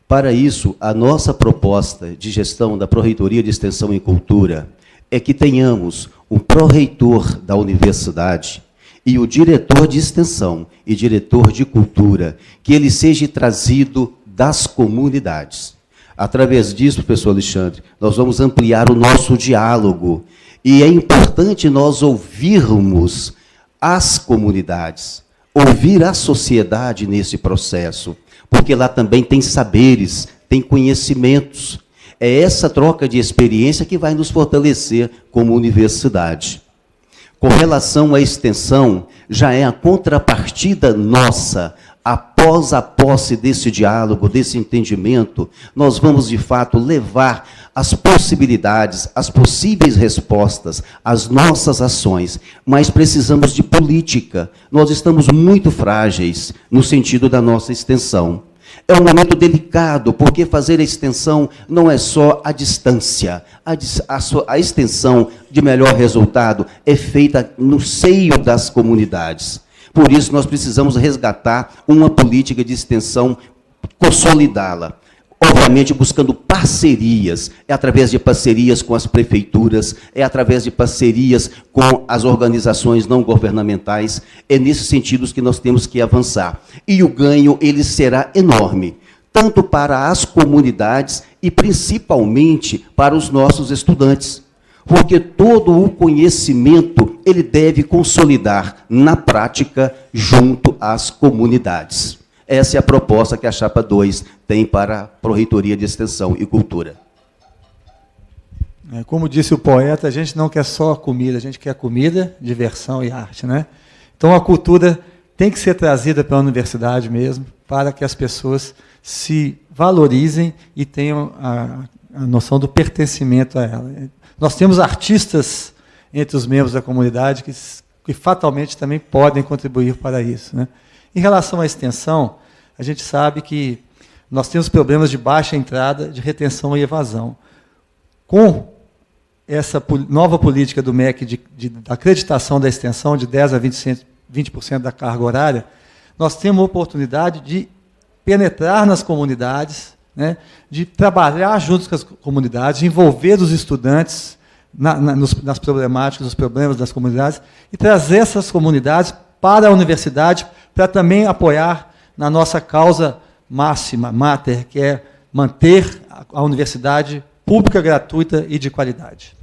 Para isso, a nossa proposta de gestão da Pró-Reitoria de Extensão e Cultura é que tenhamos um pró-reitor da universidade e o diretor de extensão e diretor de cultura, que ele seja trazido das comunidades. Através disso, professor Alexandre, nós vamos ampliar o nosso diálogo. E é importante nós ouvirmos as comunidades, ouvir a sociedade nesse processo, porque lá também tem saberes, tem conhecimentos. É essa troca de experiência que vai nos fortalecer como universidade. Com relação à extensão, já é a contrapartida nossa. Após a posse desse diálogo, desse entendimento, nós vamos, de fato, levar as possibilidades, as possíveis respostas, as nossas ações. Mas precisamos de política. Nós estamos muito frágeis no sentido da nossa extensão. É um momento delicado, porque fazer a extensão não é só a distância. A extensão de melhor resultado é feita no seio das comunidades. Por isso, nós precisamos resgatar uma política de extensão, consolidá-la. Obviamente, buscando parcerias. É através de parcerias com as prefeituras, é através de parcerias com as organizações não governamentais. É nesses sentidos que nós temos que avançar. E o ganho, ele será enorme, tanto para as comunidades e, principalmente, para os nossos estudantes. Porque todo o conhecimento ele deve consolidar na prática junto às comunidades. Essa é a proposta que a Chapa 2 tem para a Pró-Reitoria de Extensão e Cultura. Como disse o poeta, a gente não quer só comida, a gente quer comida, diversão e arte, né? Então a cultura tem que ser trazida pela universidade mesmo, para que as pessoas se valorizem e tenham a noção do pertencimento a ela. Nós temos artistas entre os membros da comunidade que fatalmente também podem contribuir para isso, né? Em relação à extensão, a gente sabe que nós temos problemas de baixa entrada, de retenção e evasão. Com essa nova política do MEC de acreditação da extensão de 10% a 20% da carga horária, nós temos a oportunidade de penetrar nas comunidades, né, de trabalhar junto com as comunidades, de envolver os estudantes nas problemáticas, nos problemas das comunidades, e trazer essas comunidades para a universidade, para também apoiar na nossa causa máxima, mater, que é manter a universidade pública, gratuita e de qualidade.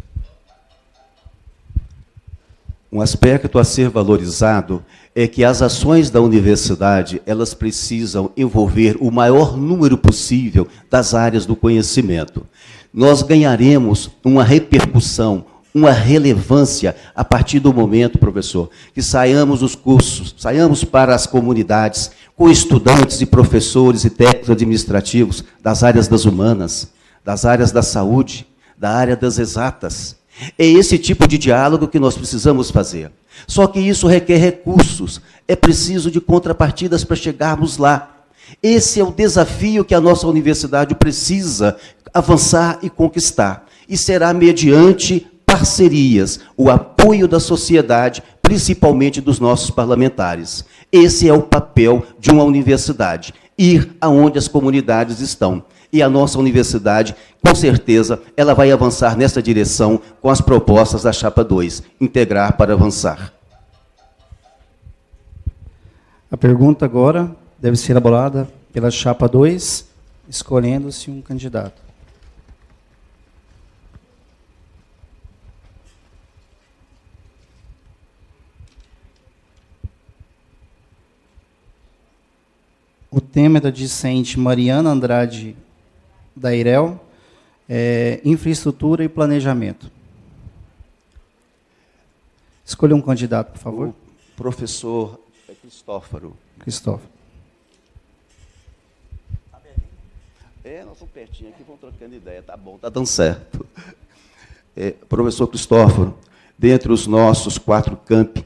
Um aspecto a ser valorizado é que as ações da universidade, elas precisam envolver o maior número possível das áreas do conhecimento. Nós ganharemos uma repercussão, uma relevância a partir do momento, professor, que saiamos dos cursos, saiamos para as comunidades com estudantes e professores e técnicos administrativos das áreas das humanas, das áreas da saúde, da área das exatas. É esse tipo de diálogo que nós precisamos fazer. Só que isso requer recursos, é preciso de contrapartidas para chegarmos lá. Esse é o desafio que a nossa universidade precisa avançar e conquistar. E será mediante parcerias, o apoio da sociedade, principalmente dos nossos parlamentares. Esse é o papel de uma universidade, ir aonde as comunidades estão. E a nossa universidade, com certeza, ela vai avançar nessa direção com as propostas da Chapa 2, integrar para avançar. A pergunta agora deve ser elaborada pela Chapa 2, escolhendo-se um candidato. O tema é da discente Mariana Andrade da IREL, infraestrutura e planejamento. Escolha um candidato, por favor. O professor Cristóforo. Cristóforo. Nós estamos pertinho aqui, vamos trocando ideia. Tá bom, tá dando certo. Professor Cristóforo, dentre os nossos 4 campi,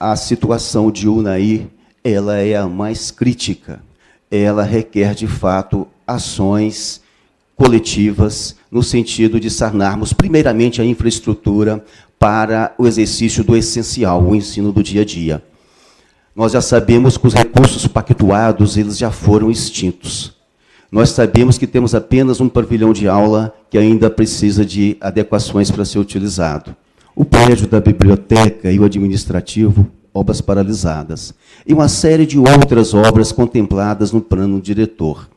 a situação de Unai, ela é a mais crítica. Ela requer, de fato, ações coletivas, no sentido de sanarmos, primeiramente, a infraestrutura para o exercício do essencial, o ensino do dia a dia. Nós já sabemos que os recursos pactuados, eles já foram extintos. Nós sabemos que temos apenas um pavilhão de aula que ainda precisa de adequações para ser utilizado. O prédio da biblioteca e o administrativo, obras paralisadas. E uma série de outras obras contempladas no plano diretor.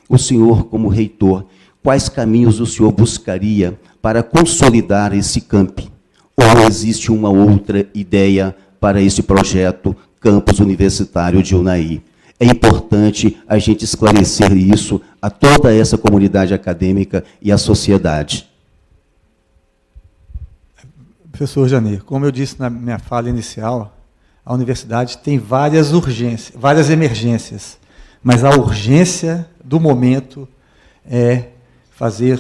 O senhor, como reitor, quais caminhos o senhor buscaria para consolidar esse campi? Ou existe uma outra ideia para esse projeto Campus Universitário de Unai? É importante a gente esclarecer isso a toda essa comunidade acadêmica e à sociedade. Professor Janeiro, como eu disse na minha fala inicial, a universidade tem várias urgências, várias emergências, mas a urgência do momento é fazer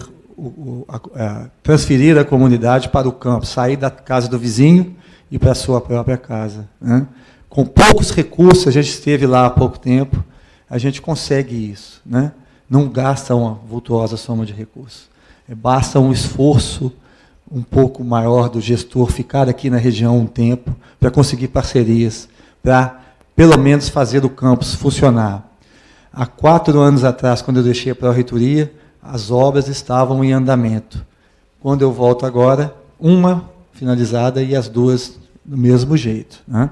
transferir a comunidade para o campo, sair da casa do vizinho e para a sua própria casa, né? Com poucos recursos, a gente esteve lá há pouco tempo, a gente consegue isso, né? Não gasta uma vultuosa soma de recursos. Basta um esforço um pouco maior do gestor ficar aqui na região um tempo para conseguir parcerias, para, pelo menos, fazer o campus funcionar. Há 4 anos atrás, quando eu deixei a pró-reitoria, as obras estavam em andamento. Quando eu volto agora, uma finalizada e as 2 do mesmo jeito, né?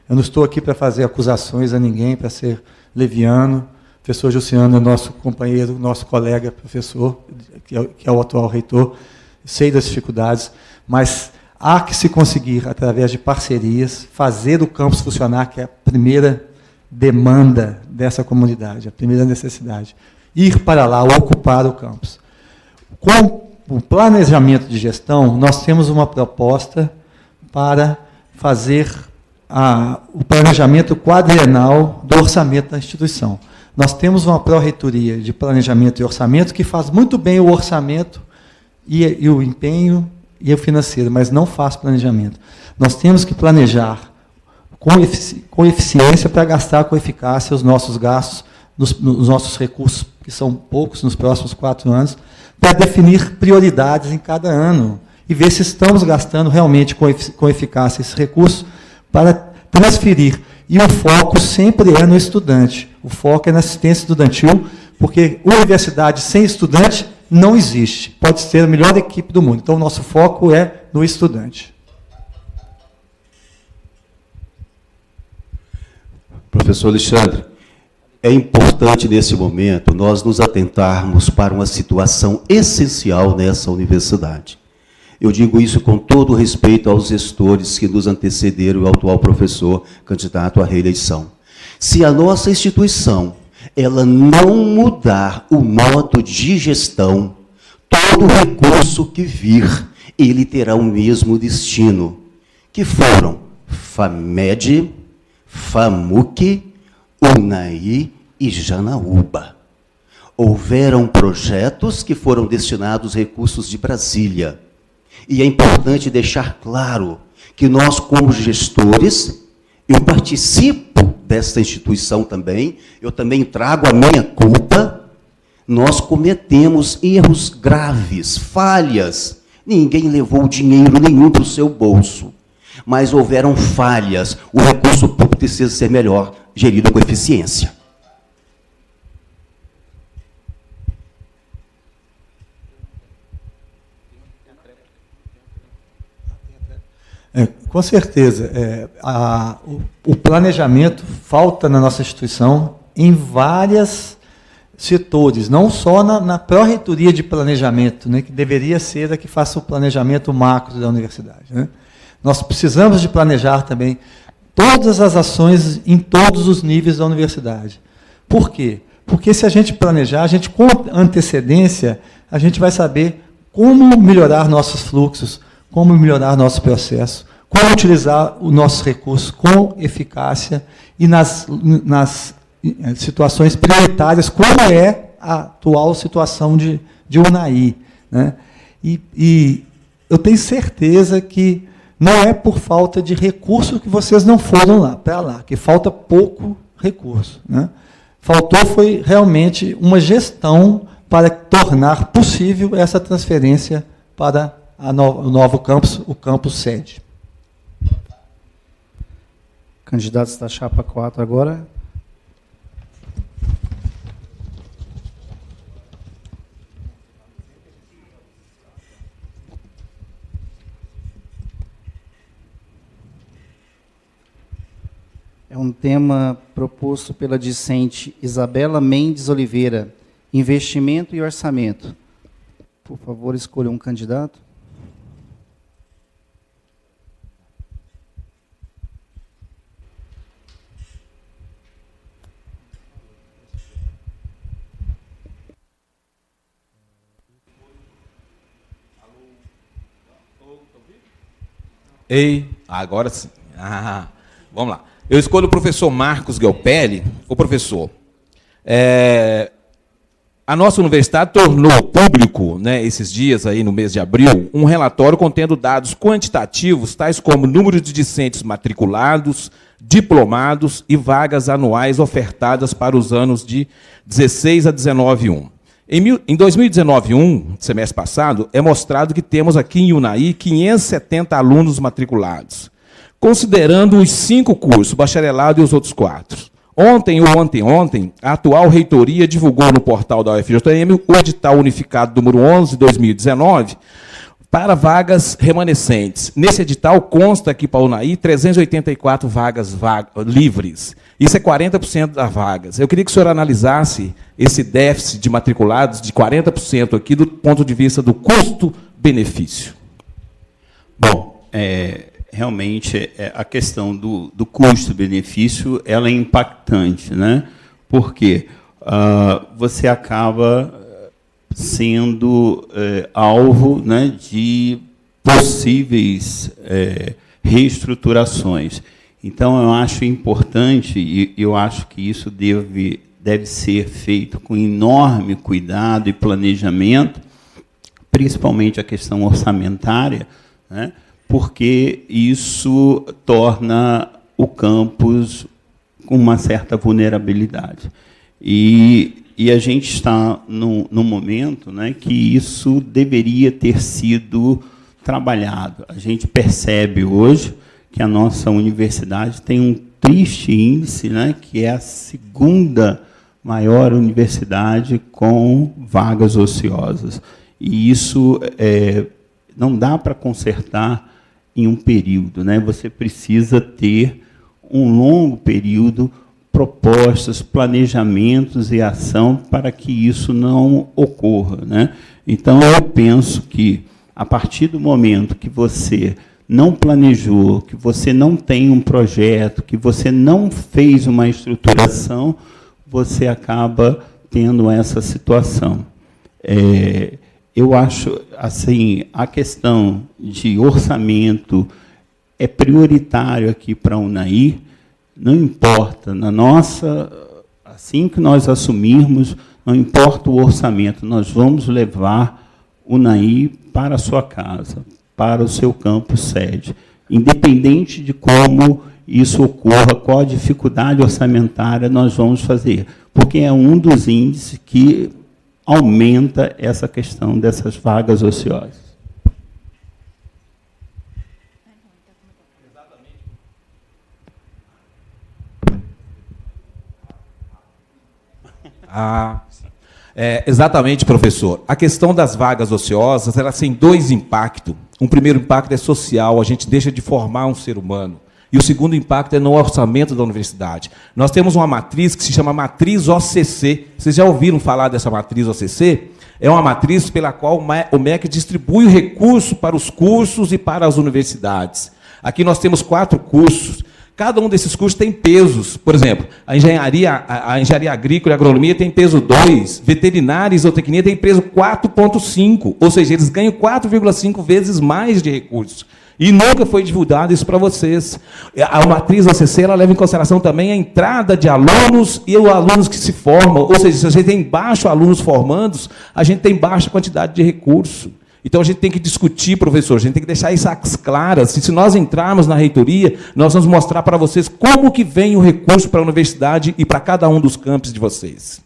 Eu não estou aqui para fazer acusações a ninguém, para ser leviano. O professor Jussiano é nosso companheiro, nosso colega professor, que é o atual reitor. Sei das dificuldades, mas há que se conseguir, através de parcerias, fazer o campus funcionar, que é a primeira demanda dessa comunidade, a primeira necessidade. Ir para lá, ocupar o campus. Com o planejamento de gestão, nós temos uma proposta para fazer o planejamento quadrienal do orçamento da instituição. Nós temos uma pró-reitoria de planejamento e orçamento que faz muito bem o orçamento e o empenho e o financeiro, mas não faz planejamento. Nós temos que planejar com eficiência para gastar com eficácia os nossos gastos, os nossos recursos, que são poucos nos próximos 4 anos, para definir prioridades em cada ano e ver se estamos gastando realmente com eficácia esses recursos para transferir. E o foco sempre é no estudante. O foco é na assistência estudantil, porque universidade sem estudante não existe. Pode ser a melhor equipe do mundo. Então, o nosso foco é no estudante. Professor Alexandre, é importante, nesse momento, nós nos atentarmos para uma situação essencial nessa universidade. Eu digo isso com todo respeito aos gestores que nos antecederam e ao atual professor candidato à reeleição. Se a nossa instituição ela não mudar o modo de gestão, todo recurso que vir, ele terá o mesmo destino, que foram FAMED, FAMUC, UNAI e Janaúba. Houveram projetos que foram destinados recursos de Brasília. E é importante deixar claro que nós, como gestores, eu participo desta instituição também, eu também trago a minha culpa, nós cometemos erros graves, falhas. Ninguém levou dinheiro nenhum para o seu bolso, mas houveram falhas. O recurso público precisa ser melhor gerido com eficiência. Com certeza. O planejamento falta na nossa instituição em vários setores, não só na pró-reitoria de planejamento, né, que deveria ser a que faça o planejamento macro da universidade. Né? Nós precisamos de planejar também todas as ações em todos os níveis da universidade. Por quê? Porque se a gente planejar, a gente com antecedência, a gente vai saber como melhorar nossos fluxos, como melhorar nosso processo, como utilizar os nossos recursos com eficácia e nas situações prioritárias, como é a atual situação de UNAI. Né? E eu tenho certeza que não é por falta de recurso que vocês não foram para lá, que falta pouco recurso. Né? Faltou foi realmente uma gestão para tornar possível essa transferência para o novo campus, o campus sede. Candidatos da chapa 4 agora. É um tema proposto pela discente Isabela Mendes Oliveira, investimento e orçamento. Por favor, escolha um candidato. Ei, agora sim. Vamos lá. Eu escolho o professor Marcos Gelpelli. O professor, a nossa universidade tornou público, né, esses dias, aí no mês de abril, um relatório contendo dados quantitativos, tais como número de discentes matriculados, diplomados e vagas anuais ofertadas para os anos de 16 a 19/1. Em 2019/1, semestre passado, é mostrado que temos aqui em UNAI 570 alunos matriculados, considerando os 5 cursos, bacharelado e os outros 4. Ontem ou anteontem, a atual reitoria divulgou no portal da UFJM o edital unificado número 11/2019 para vagas remanescentes. Nesse edital consta aqui para a UNAI 384 vagas livres. Isso é 40% das vagas. Eu queria que o senhor analisasse esse déficit de matriculados de 40% aqui do ponto de vista do custo-benefício. Bom, realmente a questão do custo-benefício ela é impactante, né? Porque você acaba sendo alvo, né, de possíveis reestruturações. Então, eu acho importante, e eu acho que isso deve ser feito com enorme cuidado e planejamento, principalmente a questão orçamentária, né, porque isso torna o campus com uma certa vulnerabilidade. E a gente está num momento, né, que isso deveria ter sido trabalhado. A gente percebe hoje que a nossa universidade tem um triste índice, né, que é a segunda maior universidade com vagas ociosas. E isso não dá para consertar em um período, né? Você precisa ter um longo período, propostas, planejamentos e ação para que isso não ocorra, né? Então, eu penso que, a partir do momento que você não planejou, que você não tem um projeto, que você não fez uma estruturação, você acaba tendo essa situação. Eu acho, assim, a questão de orçamento é prioritário aqui para a UNAI, não importa, assim que nós assumirmos, não importa o orçamento, nós vamos levar o UNAI para a sua casa, para o seu campus sede, independente de como isso ocorra, qual a dificuldade orçamentária nós vamos fazer, porque é um dos índices que aumenta essa questão dessas vagas ociosas. Exatamente, professor. A questão das vagas ociosas, ela tem dois impactos. Um primeiro impacto é social, a gente deixa de formar um ser humano. E o segundo impacto é no orçamento da universidade. Nós temos uma matriz que se chama matriz OCC. Vocês já ouviram falar dessa matriz OCC? É uma matriz pela qual o MEC distribui o recurso para os cursos e para as universidades. Aqui nós temos 4 cursos. Cada um desses cursos tem pesos. Por exemplo, a engenharia agrícola e agronomia tem peso 2, veterinária e zootecnia tem peso 4,5, ou seja, eles ganham 4,5 vezes mais de recursos. E nunca foi divulgado isso para vocês. A matriz OCC ela leva em consideração também a entrada de alunos e os alunos que se formam. Ou seja, se a gente tem baixo alunos formandos, a gente tem baixa quantidade de recurso. Então, a gente tem que discutir, professor, a gente tem que deixar isso claras. E se nós entrarmos na reitoria, nós vamos mostrar para vocês como que vem o recurso para a universidade e para cada um dos campos de vocês.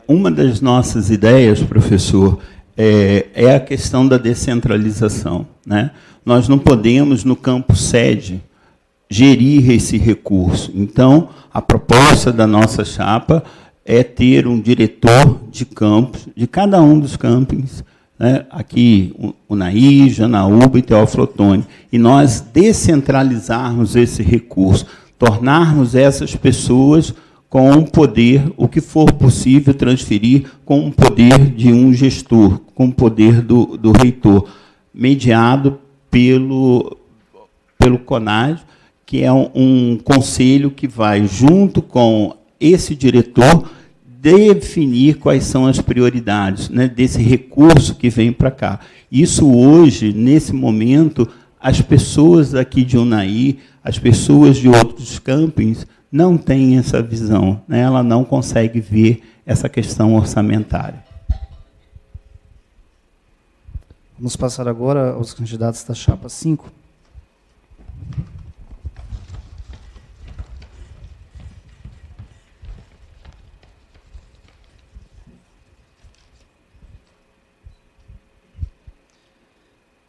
Uma das nossas ideias, professor, é a questão da descentralização, né? Nós não podemos, no campus sede, gerir esse recurso. Então, a proposta da nossa chapa é ter um diretor de campus, de cada um dos campings, né? Aqui, UNAI, Janaúba e Teófilo Otoni, e nós descentralizarmos esse recurso, tornarmos essas pessoas com um poder, o que for possível, transferir com o poder de um gestor, com o poder do reitor, mediado pelo CONAD, que é um conselho que vai, junto com esse diretor, definir quais são as prioridades, né, desse recurso que vem para cá. Isso hoje, nesse momento, as pessoas aqui de UNAI, as pessoas de outros campings, não têm essa visão, né? Ela não consegue ver essa questão orçamentária. Vamos passar agora aos candidatos da chapa 5.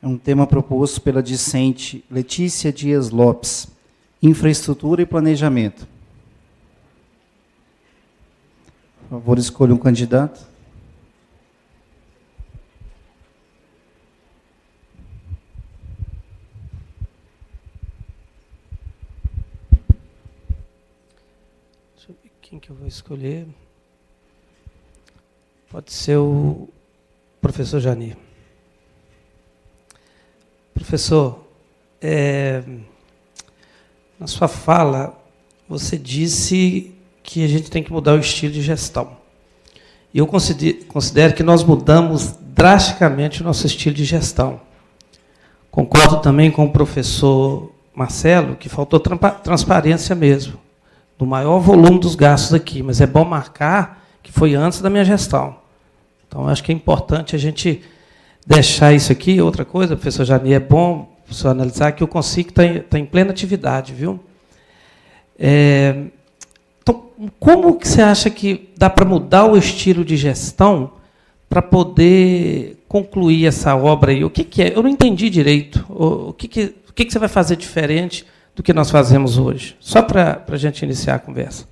É um tema proposto pela discente Letícia Dias Lopes, Infraestrutura e Planejamento. Por favor, escolha um candidato. Deixa eu ver quem que eu vou escolher. Pode ser o professor Jani. Professor, na sua fala, você disse que a gente tem que mudar o estilo de gestão. E eu considero que nós mudamos drasticamente o nosso estilo de gestão. Concordo também com o professor Marcelo, que faltou transparência mesmo, do maior volume dos gastos aqui, mas é bom marcar que foi antes da minha gestão. Então, acho que é importante a gente deixar isso aqui. Outra coisa, professor Jani, é bom o professor analisar que o CONSIC está em plena atividade, viu? Então, como que você acha que dá para mudar o estilo de gestão para poder concluir essa obra aí? O que é? Eu não entendi direito. O que você vai fazer diferente do que nós fazemos hoje? Só para a gente iniciar a conversa.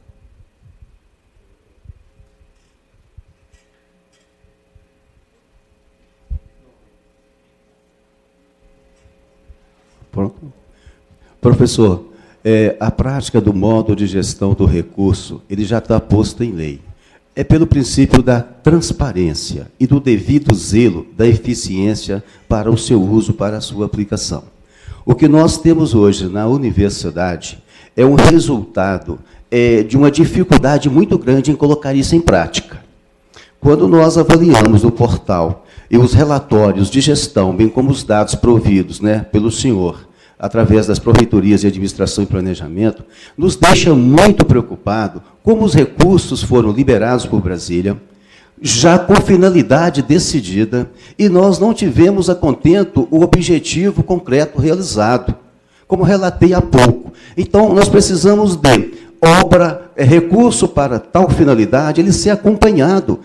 Professor, a prática do modo de gestão do recurso, ele já está posto em lei. É pelo princípio da transparência e do devido zelo da eficiência para o seu uso, para a sua aplicação. O que nós temos hoje na universidade é um resultado de uma dificuldade muito grande em colocar isso em prática. Quando nós avaliamos no portal e os relatórios de gestão, bem como os dados providos, né, pelo senhor, através das Proreitorias de Administração e Planejamento, nos deixa muito preocupado como os recursos foram liberados por Brasília, já com finalidade decidida, e nós não tivemos a contento o objetivo concreto realizado, como relatei há pouco. Então, nós precisamos de recurso para tal finalidade, ele ser acompanhado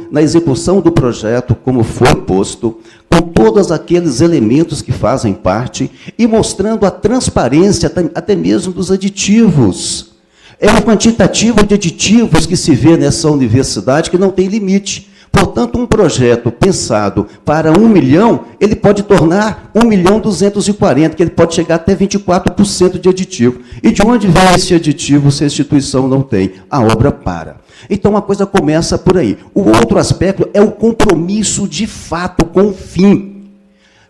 na execução do projeto, como foi posto, com todos aqueles elementos que fazem parte, e mostrando a transparência até mesmo dos aditivos. É um quantitativo de aditivos que se vê nessa universidade que não tem limite. Portanto, um projeto pensado para 1 milhão, ele pode tornar 1.240.000, que ele pode chegar até 24% de aditivo. E de onde vem esse aditivo se a instituição não tem? A obra para. Então, a coisa começa por aí. O outro aspecto é o compromisso de fato com o fim.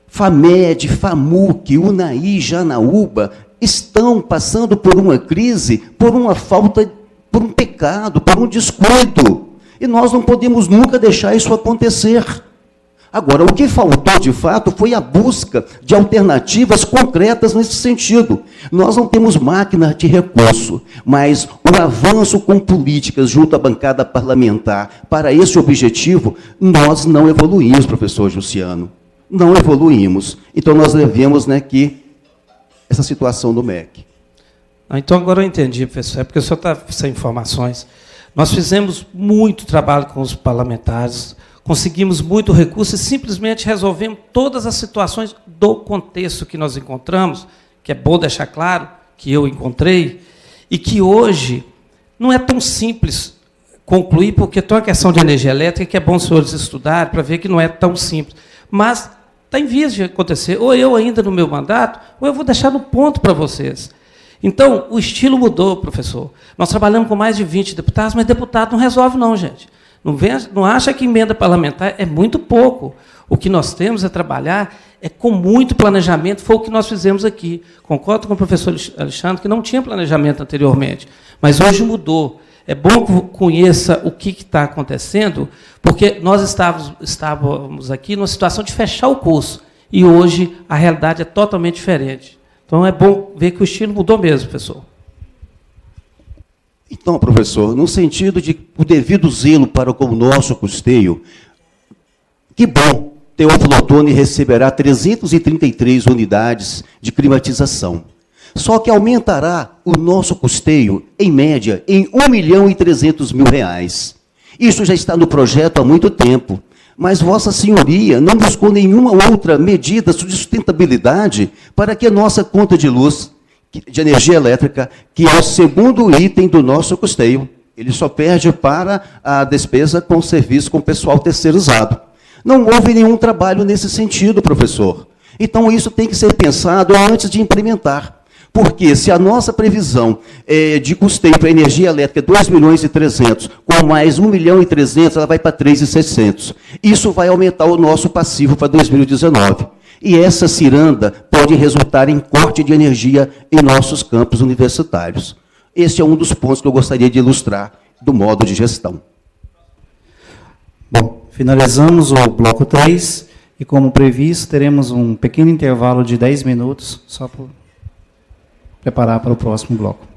FAMED, FAMUC, UNAI, Janaúba estão passando por uma crise, por uma falta, por um pecado, por um descuido. E nós não podemos nunca deixar isso acontecer. Agora, o que faltou, de fato, foi a busca de alternativas concretas nesse sentido. Nós não temos máquina de recurso, mas o avanço com políticas junto à bancada parlamentar para esse objetivo, nós não evoluímos, professor Jussiano. Não evoluímos. Então, nós devemos, né, que essa situação do MEC. Então, agora eu entendi, professor, é porque o senhor está sem informações. Nós fizemos muito trabalho com os parlamentares, conseguimos muito recurso e simplesmente resolvemos todas as situações do contexto que nós encontramos, que é bom deixar claro que eu encontrei, e que hoje não é tão simples concluir, porque tem uma questão de energia elétrica que é bom os senhores estudarem para ver que não é tão simples. Mas está em vias de acontecer, ou eu ainda no meu mandato, ou eu vou deixar no ponto para vocês. Então, o estilo mudou, professor. Nós trabalhamos com mais de 20 deputados, mas deputado não resolve, não, gente. Não acha que emenda parlamentar é muito pouco. O que nós temos é trabalhar com muito planejamento, foi o que nós fizemos aqui. Concordo com o professor Alexandre, que não tinha planejamento anteriormente, mas hoje mudou. É bom que conheça o que está acontecendo, porque nós estávamos aqui numa situação de fechar o curso, e hoje a realidade é totalmente diferente. Então, é bom ver que o estilo mudou mesmo, professor. Então, professor, no sentido de o devido zelo para com o nosso custeio, que bom, Teófilo Otoni receberá 333 unidades de climatização. Só que aumentará o nosso custeio, em média, em R$ 1.300.000. Isso já está no projeto há muito tempo. Mas Vossa Senhoria não buscou nenhuma outra medida de sustentabilidade para que a nossa conta de luz, de energia elétrica, que é o segundo item do nosso custeio, ele só perde para a despesa com serviço com pessoal terceirizado. Não houve nenhum trabalho nesse sentido, professor. Então, isso tem que ser pensado antes de implementar. Porque se a nossa previsão de custeio para a energia elétrica é 2.300.000, com mais 1.300.000, ela vai para 3.600. Isso vai aumentar o nosso passivo para 2019. E essa ciranda pode resultar em corte de energia em nossos campos universitários. Esse é um dos pontos que eu gostaria de ilustrar do modo de gestão. Bom, finalizamos o bloco 3 e, como previsto, teremos um pequeno intervalo de 10 minutos, só para preparar para o próximo bloco.